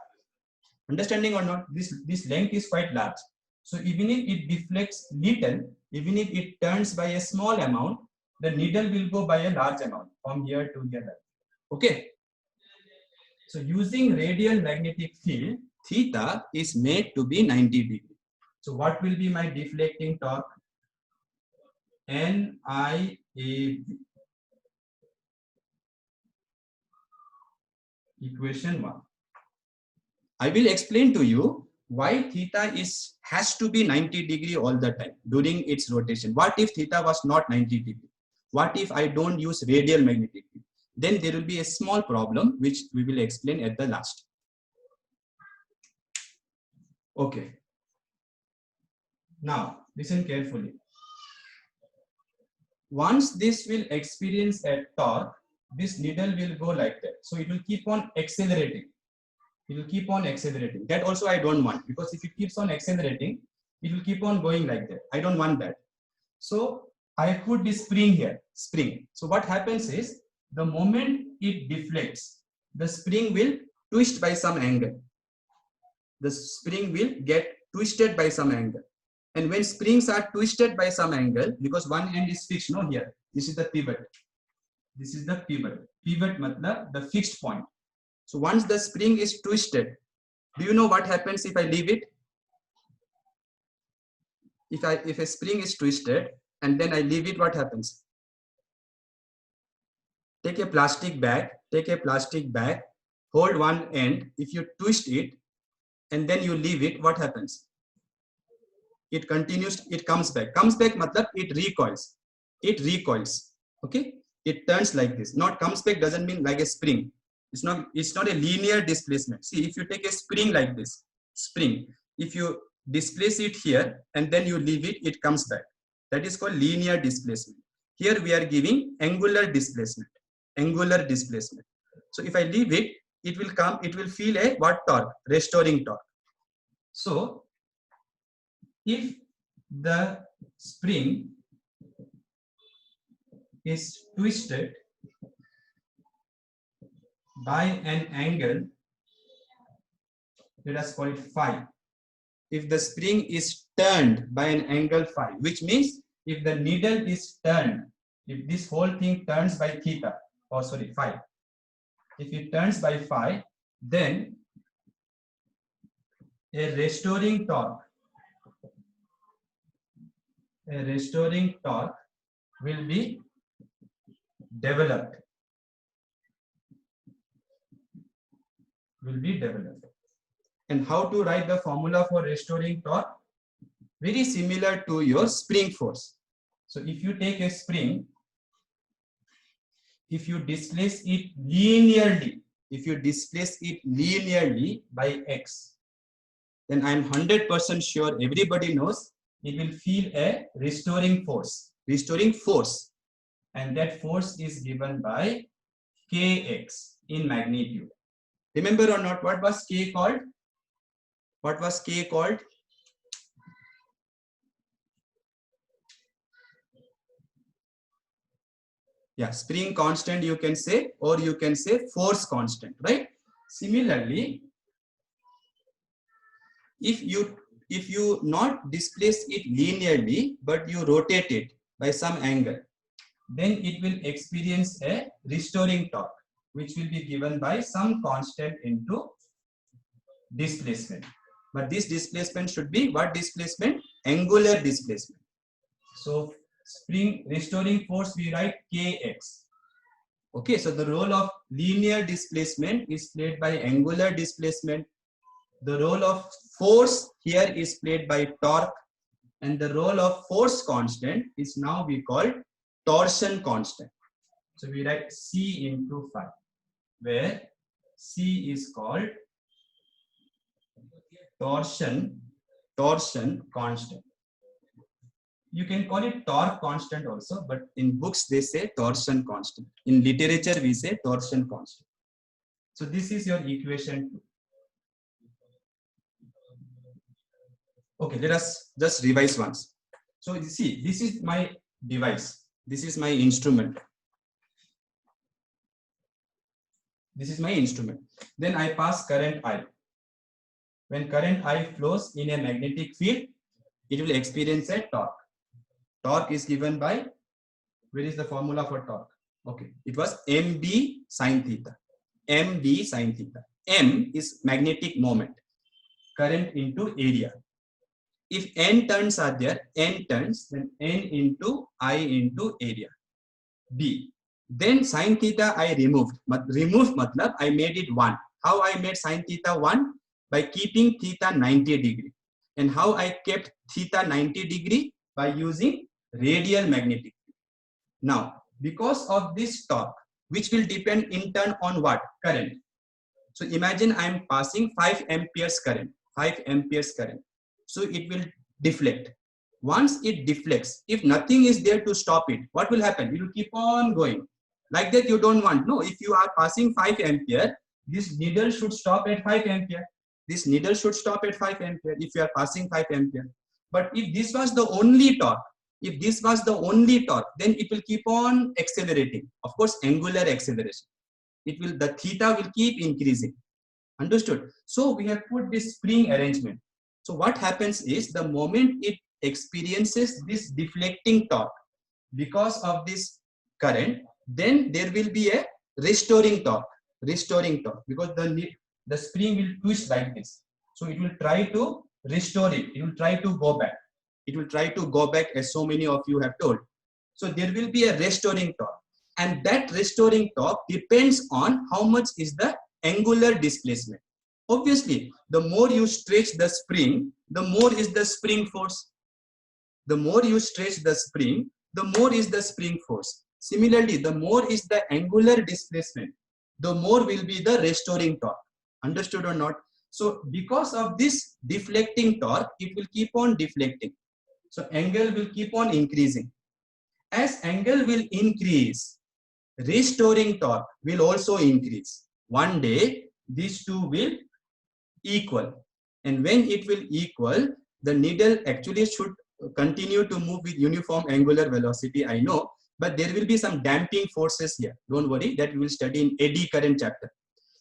Understanding or not? This length is quite large. So even if it deflects little, even if it turns by a small amount, the needle will go by a large amount from here to here. Okay. So using radial magnetic field, theta is made to be 90 degree. So what will be my deflecting torque? NIAB. Equation 1. I will explain to you why theta has to be 90 degree all the time during its rotation. What if theta was not 90 degree? What if I don't use radial magnetic field? Then there will be a small problem which we will explain at the last. Okay. Now listen carefully. Once this will experience a torque, this needle will go like that. So it will keep on accelerating. It will keep on accelerating. That also I don't want, because if it keeps on accelerating, it will keep on going like that. I don't want that. So I put this spring here, spring. So what happens is, the moment it deflects, the spring will twist by some angle. The spring will get twisted by some angle. And when springs are twisted by some angle, because one end is fixed, no, here, this is the pivot. This is the pivot. Pivot matlab the fixed point. So once the spring is twisted, do you know what happens if I leave it? If a spring is twisted and then I leave it, what happens? Take a plastic bag, hold one end. If you twist it and then you leave it, what happens? It continues, it comes back. Comes back matlab it recoils. It recoils. Okay? It turns like this. Not comes back doesn't mean like a spring. It's not a linear displacement. See, if you take a spring like this, spring, if you displace it here and then you leave it, it comes back. That is called linear displacement. Here we are giving angular displacement. Angular displacement. So if I leave it, it will come, it will feel a what torque? Restoring torque. So if the spring is twisted by an angle, let us call it phi. If the spring is turned by an angle phi, which means if the needle is turned, if this whole thing turns by theta, or sorry, phi, if it turns by phi, then a restoring torque will be developed. And how to write the formula for restoring torque? Very similar to your spring force. So if you take a spring, if you displace it linearly, by x, then I'm 100% sure everybody knows it will feel a restoring force. And that force is given by kx in magnitude. Remember or not, what was k called? Yeah, spring constant you can say, or you can say force constant, right? Similarly, if you not displace it linearly, but you rotate it by some angle, then it will experience a restoring torque, which will be given by some constant into displacement. But this displacement should be what displacement? Angular displacement. So spring restoring force we write kx. Okay, so the role of linear displacement is played by angular displacement. The role of force here is played by torque, and the role of force constant is now we call torsion constant. So we write C into phi, where C is called torsion constant. You can call it torque constant also, but in books they say torsion constant. In literature we say torsion constant. So this is your equation 2. Okay, let us just revise once. So you see, this is my device. This is my instrument. This is my instrument. Then I pass current I. When current I flows in a magnetic field, it will experience a torque. Torque is given by, where is the formula for torque? Okay, it was mb sine theta. mb sine theta. M is magnetic moment, current into area. If n turns are there, n turns, then n into I into area. B. Then sine theta I removed. Removed matlab I made it 1. How I made sine theta 1? By keeping theta 90 degree. And how I kept theta 90 degree? By using radial magnetic field. Now, because of this torque, which will depend in turn on what? Current. So imagine I am passing 5 amperes current. 5 amperes current. So it will deflect. Once it deflects, if nothing is there to stop it, what will happen? It will keep on going. Like that you don't want. No, if you are passing 5 ampere, this needle should stop at 5 ampere. This needle should stop at 5 ampere if you are passing 5 ampere. But if this was the only torque, then it will keep on accelerating. Of course, angular acceleration. The theta will keep increasing. Understood? So we have put this spring arrangement. So what happens is the moment it experiences this deflecting torque because of this current, then there will be a restoring torque because the spring will twist like this. So it will try to restore it. It will try to go back. As so many of you have told. So there will be a restoring torque, and that restoring torque depends on how much is the angular displacement. Obviously, the more you stretch the spring, the more is the spring force. The more you stretch the spring, the more is the spring force. Similarly, the more is the angular displacement, the more will be the restoring torque. Understood or not? So because of this deflecting torque, it will keep on deflecting. So angle will keep on increasing. As angle will increase, restoring torque will also increase. One day, these two will equal. And when it will equal, the needle actually should continue to move with uniform angular velocity, I know, but there will be some damping forces here. Don't worry, that we will study in eddy current chapter.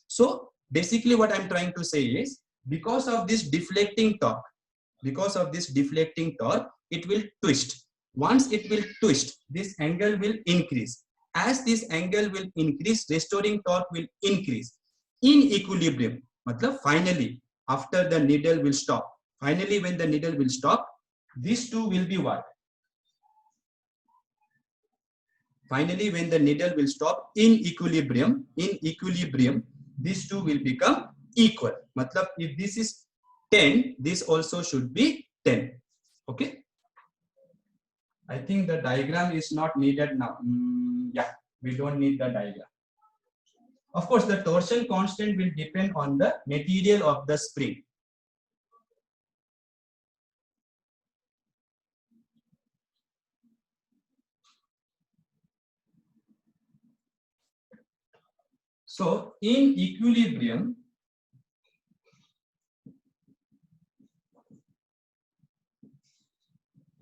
So basically what I'm trying to say is, because of this deflecting torque, it will twist. Once it will twist, this angle will increase. As this angle will increase, restoring torque will increase. In equilibrium, matlab finally, after the needle will stop. Finally, when the needle will stop, these two will be what? Finally, when the needle will stop in equilibrium, these two will become equal. Matlab, if this is 10, this also should be 10. Okay. I think the diagram is not needed now. Yeah, we don't need the diagram. Of course, the torsion constant will depend on the material of the spring. So in equilibrium,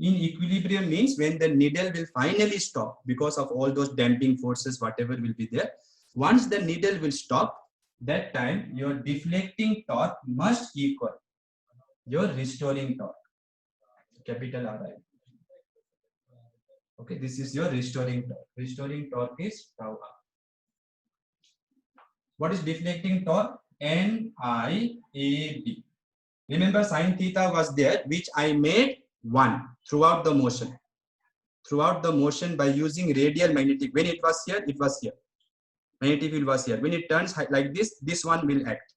means when the needle will finally stop because of all those damping forces, whatever will be there. Once the needle will stop, that time your deflecting torque must equal your restoring torque, capital RI. Okay, this is your restoring torque. Restoring torque is tau R. What is deflecting torque? NIAB. Remember, sine theta was there, which I made 1 throughout the motion. By using radial magnetic. When it was here, it was here. Magnetic field was here. When it turns like this one will act.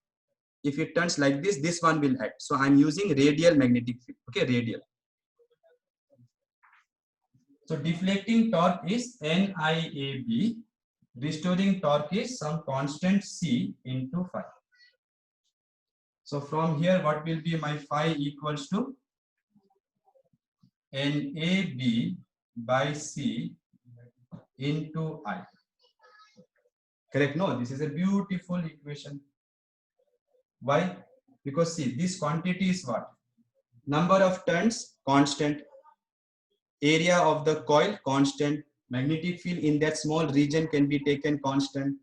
If it turns like this one will act. So I'm using radial magnetic field. Okay, radial. So deflecting torque is NIAB. Restoring torque is some constant C into phi. So from here, what will be my phi equals to NAB by C into I. Correct? No, this is a beautiful equation. Why? Because see, this quantity is what? Number of turns, constant. Area of the coil, constant. Magnetic field in that small region can be taken constant.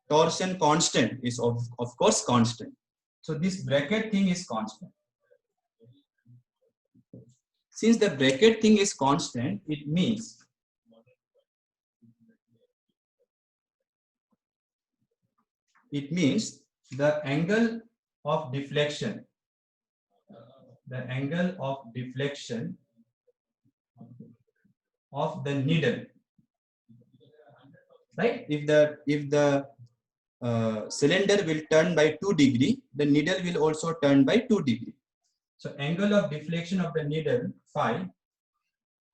Torsion constant is of course constant. So this bracket thing is constant. Since the bracket thing is constant, it means the angle of deflection, of the needle, right? If the cylinder will turn by 2 degree, the needle will also turn by 2 degree. So angle of deflection of the needle phi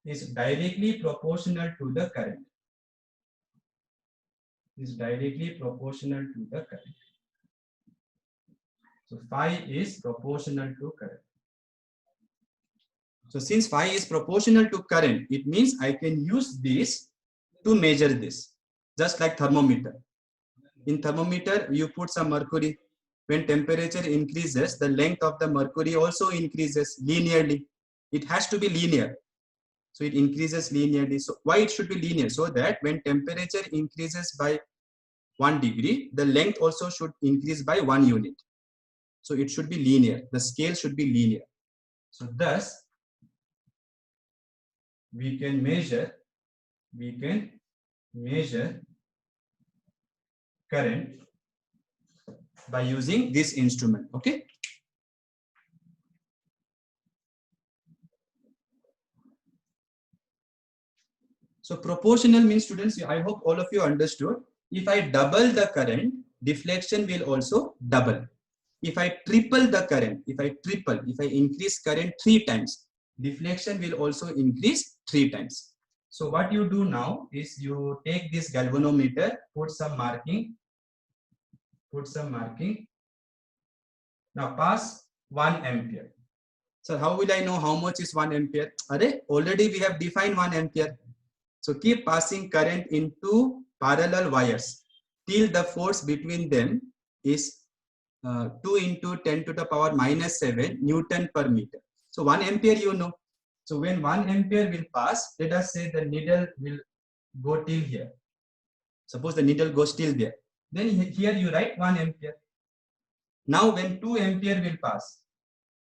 is directly proportional to the current. So phi is proportional to current. So since phi is proportional to current, it means I can use this to measure this, just like thermometer. In thermometer, you put some mercury. When temperature increases, the length of the mercury also increases linearly. It has to be linear. So it increases linearly. So why it should be linear? So that when temperature increases by 1 degree, the length also should increase by 1 unit. So it should be linear. The scale should be linear. So thus, we can measure current by using this instrument. Okay. So proportional means, students, I hope all of you understood. If I double the current, deflection will also double. If I triple the current, if I increase current 3 times, deflection will also increase 3 times. So what you do now is you take this galvanometer, put some marking. Now pass 1 ampere. So how will I know how much is 1 ampere? Already we have defined 1 ampere. So keep passing current into parallel wires till the force between them is 2 into 10 to the power minus 7 Newton per meter. So 1 ampere you know. So when 1 ampere will pass, let us say the needle will go till here. Suppose the needle goes till there. Then here you write 1 ampere. Now when 2 ampere will pass,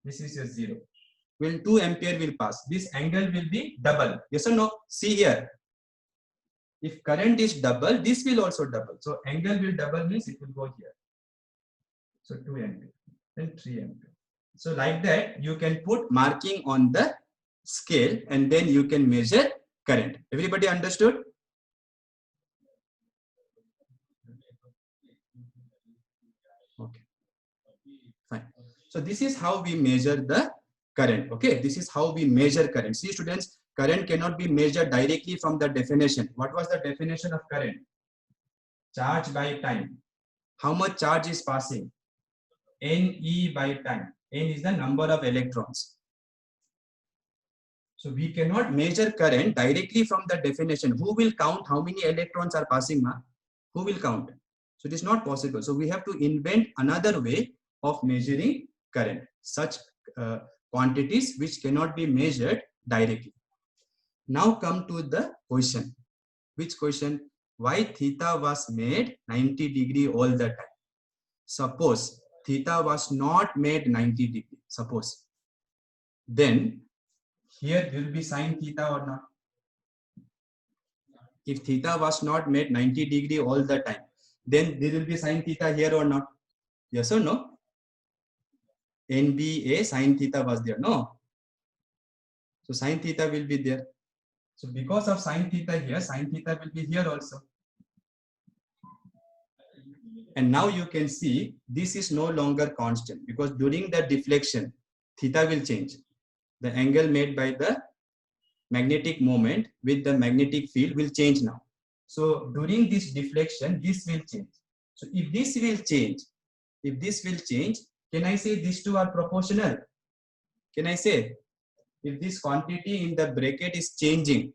this is your 0. When 2 ampere will pass, this angle will be double. Yes or no? See here. If current is double, this will also double. So angle will double means it will go here. So 2 ampere, then 3 ampere. So like that, you can put marking on the scale and then you can measure current. Everybody understood? Okay, fine. So this is how we measure the current. Okay, this is how we measure current. See students, current cannot be measured directly from the definition. What was the definition of current? Charge by time. How much charge is passing? Ne by time. N is the number of electrons. So we cannot measure current directly from the definition. Who will count how many electrons are passing? Who will count? So it is not possible. So we have to invent another way of measuring current. Such quantities which cannot be measured directly. Now come to the question. Which question? Why theta was made 90 degree all the time? Suppose theta was not made 90 degree. Suppose. Then here will be sine theta or not? If theta was not made 90 degree all the time, then there will be sine theta here or not? Yes or no? NBA sine theta was there, no? So sine theta will be there. So because of sine theta here, sine theta will be here also. And now you can see this is no longer constant because during the deflection, theta will change. The angle made by the magnetic moment with the magnetic field will change now. So during this deflection, this will change. So if this will change, can I say these two are proportional? Can I say if this quantity in the bracket is changing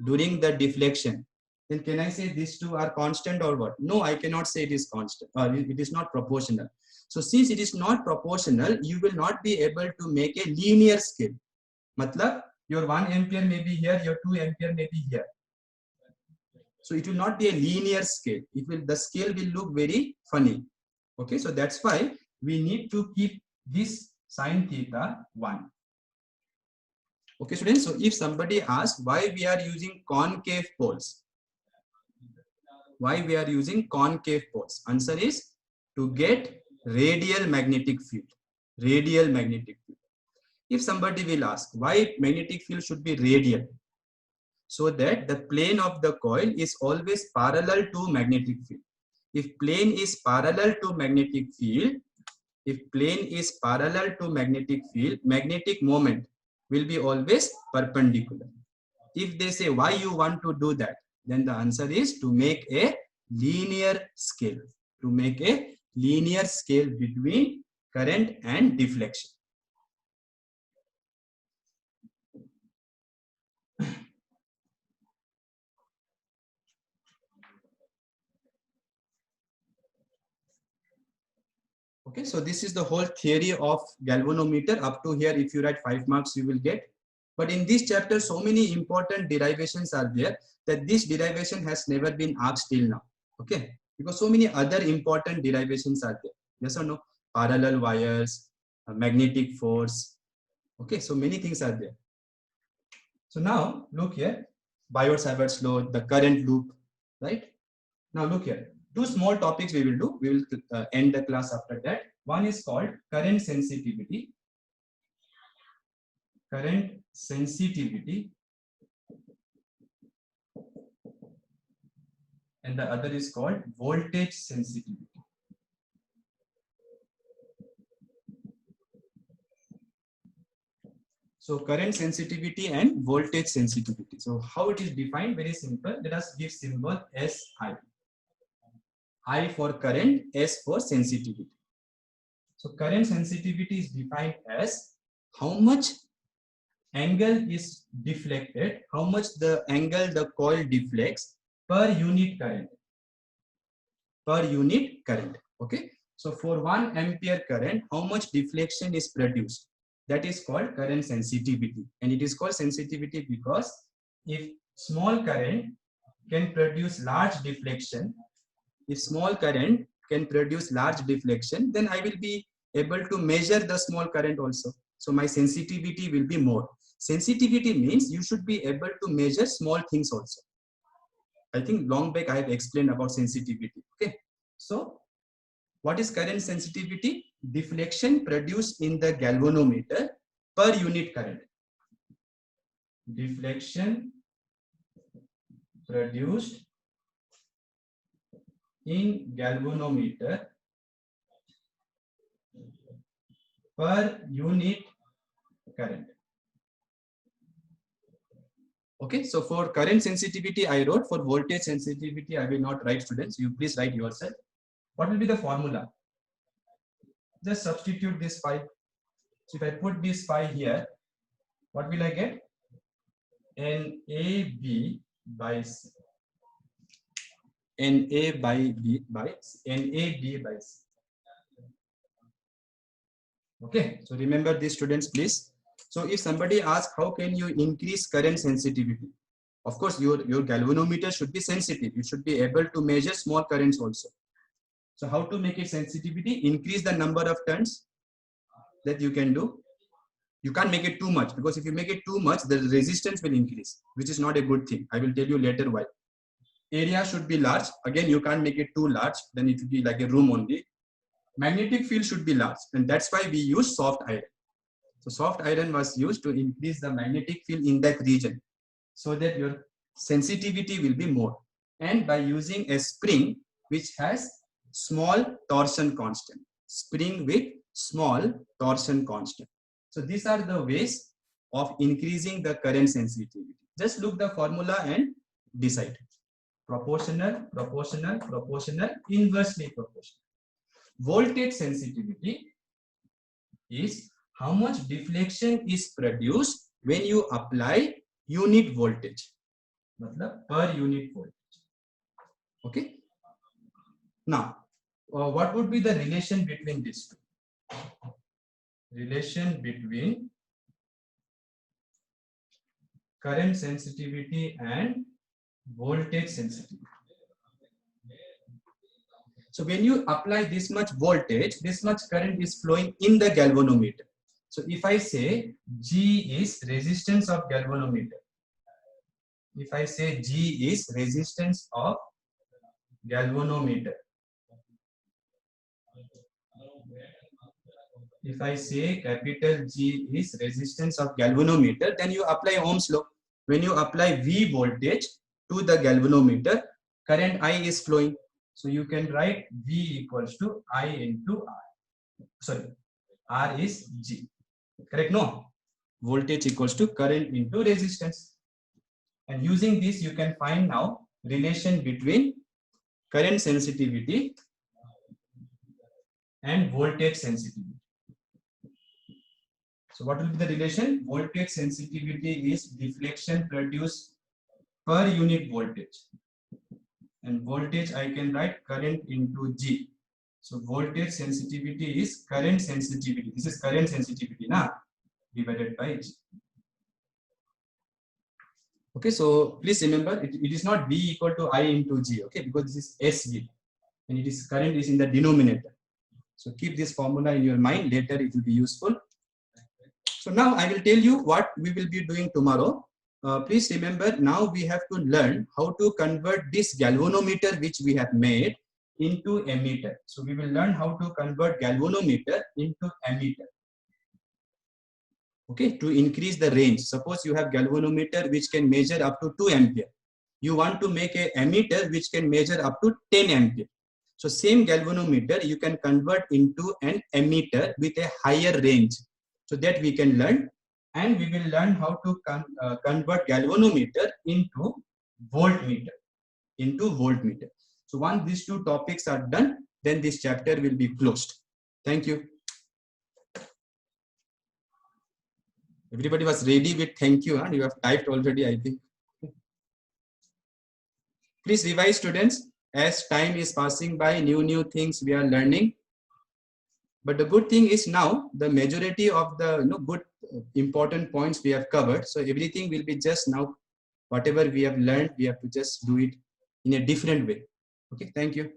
during the deflection, then can I say these two are constant or what? No, I cannot say it is constant, or it is not proportional. So since it is not proportional, you will not be able to make a linear scale. Matlab, your 1 ampere may be here, your 2 ampere may be here. So it will not be a linear scale. The scale will look very funny. Okay, so that's why we need to keep this sine theta 1. Okay, students, so if somebody asks why we are using concave poles, answer is to get radial magnetic field. If somebody will ask why magnetic field should be radial, so that the plane of the coil is always parallel to magnetic field. If plane is parallel to magnetic field, magnetic moment will be always perpendicular. If they say why you want to do that, then the answer is to make a linear scale. Between current and deflection. Okay, so this is the whole theory of galvanometer. Up to here, if you write 5 marks, you will get. But in this chapter, so many important derivations are there that this derivation has never been asked till now. Okay, because so many other important derivations are there. Yes or no? Parallel wires, magnetic force. Okay, so many things are there. So now look here, Biot-Savart's law, the current loop, right? Now look here. 2 small topics we will do. We will end the class after that. One is called current sensitivity. And the other is called voltage sensitivity. So current sensitivity and voltage sensitivity. So how it is defined? Very simple. Let us give symbol SI. I for current, S for sensitivity. So current sensitivity is defined as how much angle is deflected, how much the angle the coil deflects per unit current. Okay. So for 1 ampere current, how much deflection is produced? That is called current sensitivity. And it is called sensitivity because if small current can produce large deflection, then I will be able to measure the small current also. So my sensitivity will be more. Sensitivity means you should be able to measure small things also. I think long back I have explained about sensitivity. Okay. So what is current sensitivity? Deflection produced in the galvanometer per unit current. Deflection produced in galvanometer per unit current. Okay, so for current sensitivity I wrote, for voltage sensitivity I will not write, students. You please write yourself. What will be the formula? Just substitute this phi. So if I put this phi here, what will I get? NAB by C. NAB by C. Okay, so remember this, students, please. So if somebody asks how can you increase current sensitivity, of course your galvanometer should be sensitive. You should be able to measure small currents also. So how to make it sensitivity? Increase the number of turns that you can do. You can't make it too much, because if you make it too much, the resistance will increase, which is not a good thing. I will tell you later why. Area should be large. Again, you can't make it too large, then it will be like a room only. Magnetic field should be large, and that's why we use soft iron. So soft iron was used to increase the magnetic field in that region, so that your sensitivity will be more. And by using a spring which has small torsion constant. Spring with small torsion constant. So these are the ways of increasing the current sensitivity. Just look the formula and decide. Proportional, proportional, proportional, inversely proportional. Voltage sensitivity is how much deflection is produced when you apply unit voltage. Per unit voltage. Okay. Now, what would be the relation between these two? Relation between current sensitivity and voltage sensitivity. So when you apply this much voltage, this much current is flowing in the galvanometer. So if I say G is resistance of galvanometer, if I say G is resistance of galvanometer, if I say capital G is resistance of galvanometer, then you apply Ohm's law. When you apply V voltage to the galvanometer, current I is flowing. So you can write V equals to I into R. Sorry, R is G. Correct? No. Voltage equals to current into resistance. And using this, you can find now relation between current sensitivity and voltage sensitivity. So what will be the relation? Voltage sensitivity is deflection produced per unit voltage. And voltage I can write current into G. So voltage sensitivity is current sensitivity. This is current sensitivity now divided by G. Okay, so please remember it is not V equal to I into G, okay, because this is SV and it is current is in the denominator. So keep this formula in your mind, later it will be useful. So now I will tell you what we will be doing tomorrow. Please remember, now we have to learn how to convert this galvanometer which we have made into ammeter. So we will learn how to convert galvanometer into ammeter. Okay, to increase the range. Suppose you have galvanometer which can measure up to 2 ampere. You want to make a ammeter which can measure up to 10 ampere. So same galvanometer you can convert into an ammeter with a higher range. So that we can learn, and we will learn how to convert galvanometer into voltmeter. So once these two topics are done, then this chapter will be closed. Thank you. Everybody was ready with thank you, and you have typed already, I think. Please revise, students, as time is passing by, new things we are learning. But the good thing is now the majority of the good important points we have covered. So everything will be just now, whatever we have learned, we have to just do it in a different way. Okay, thank you.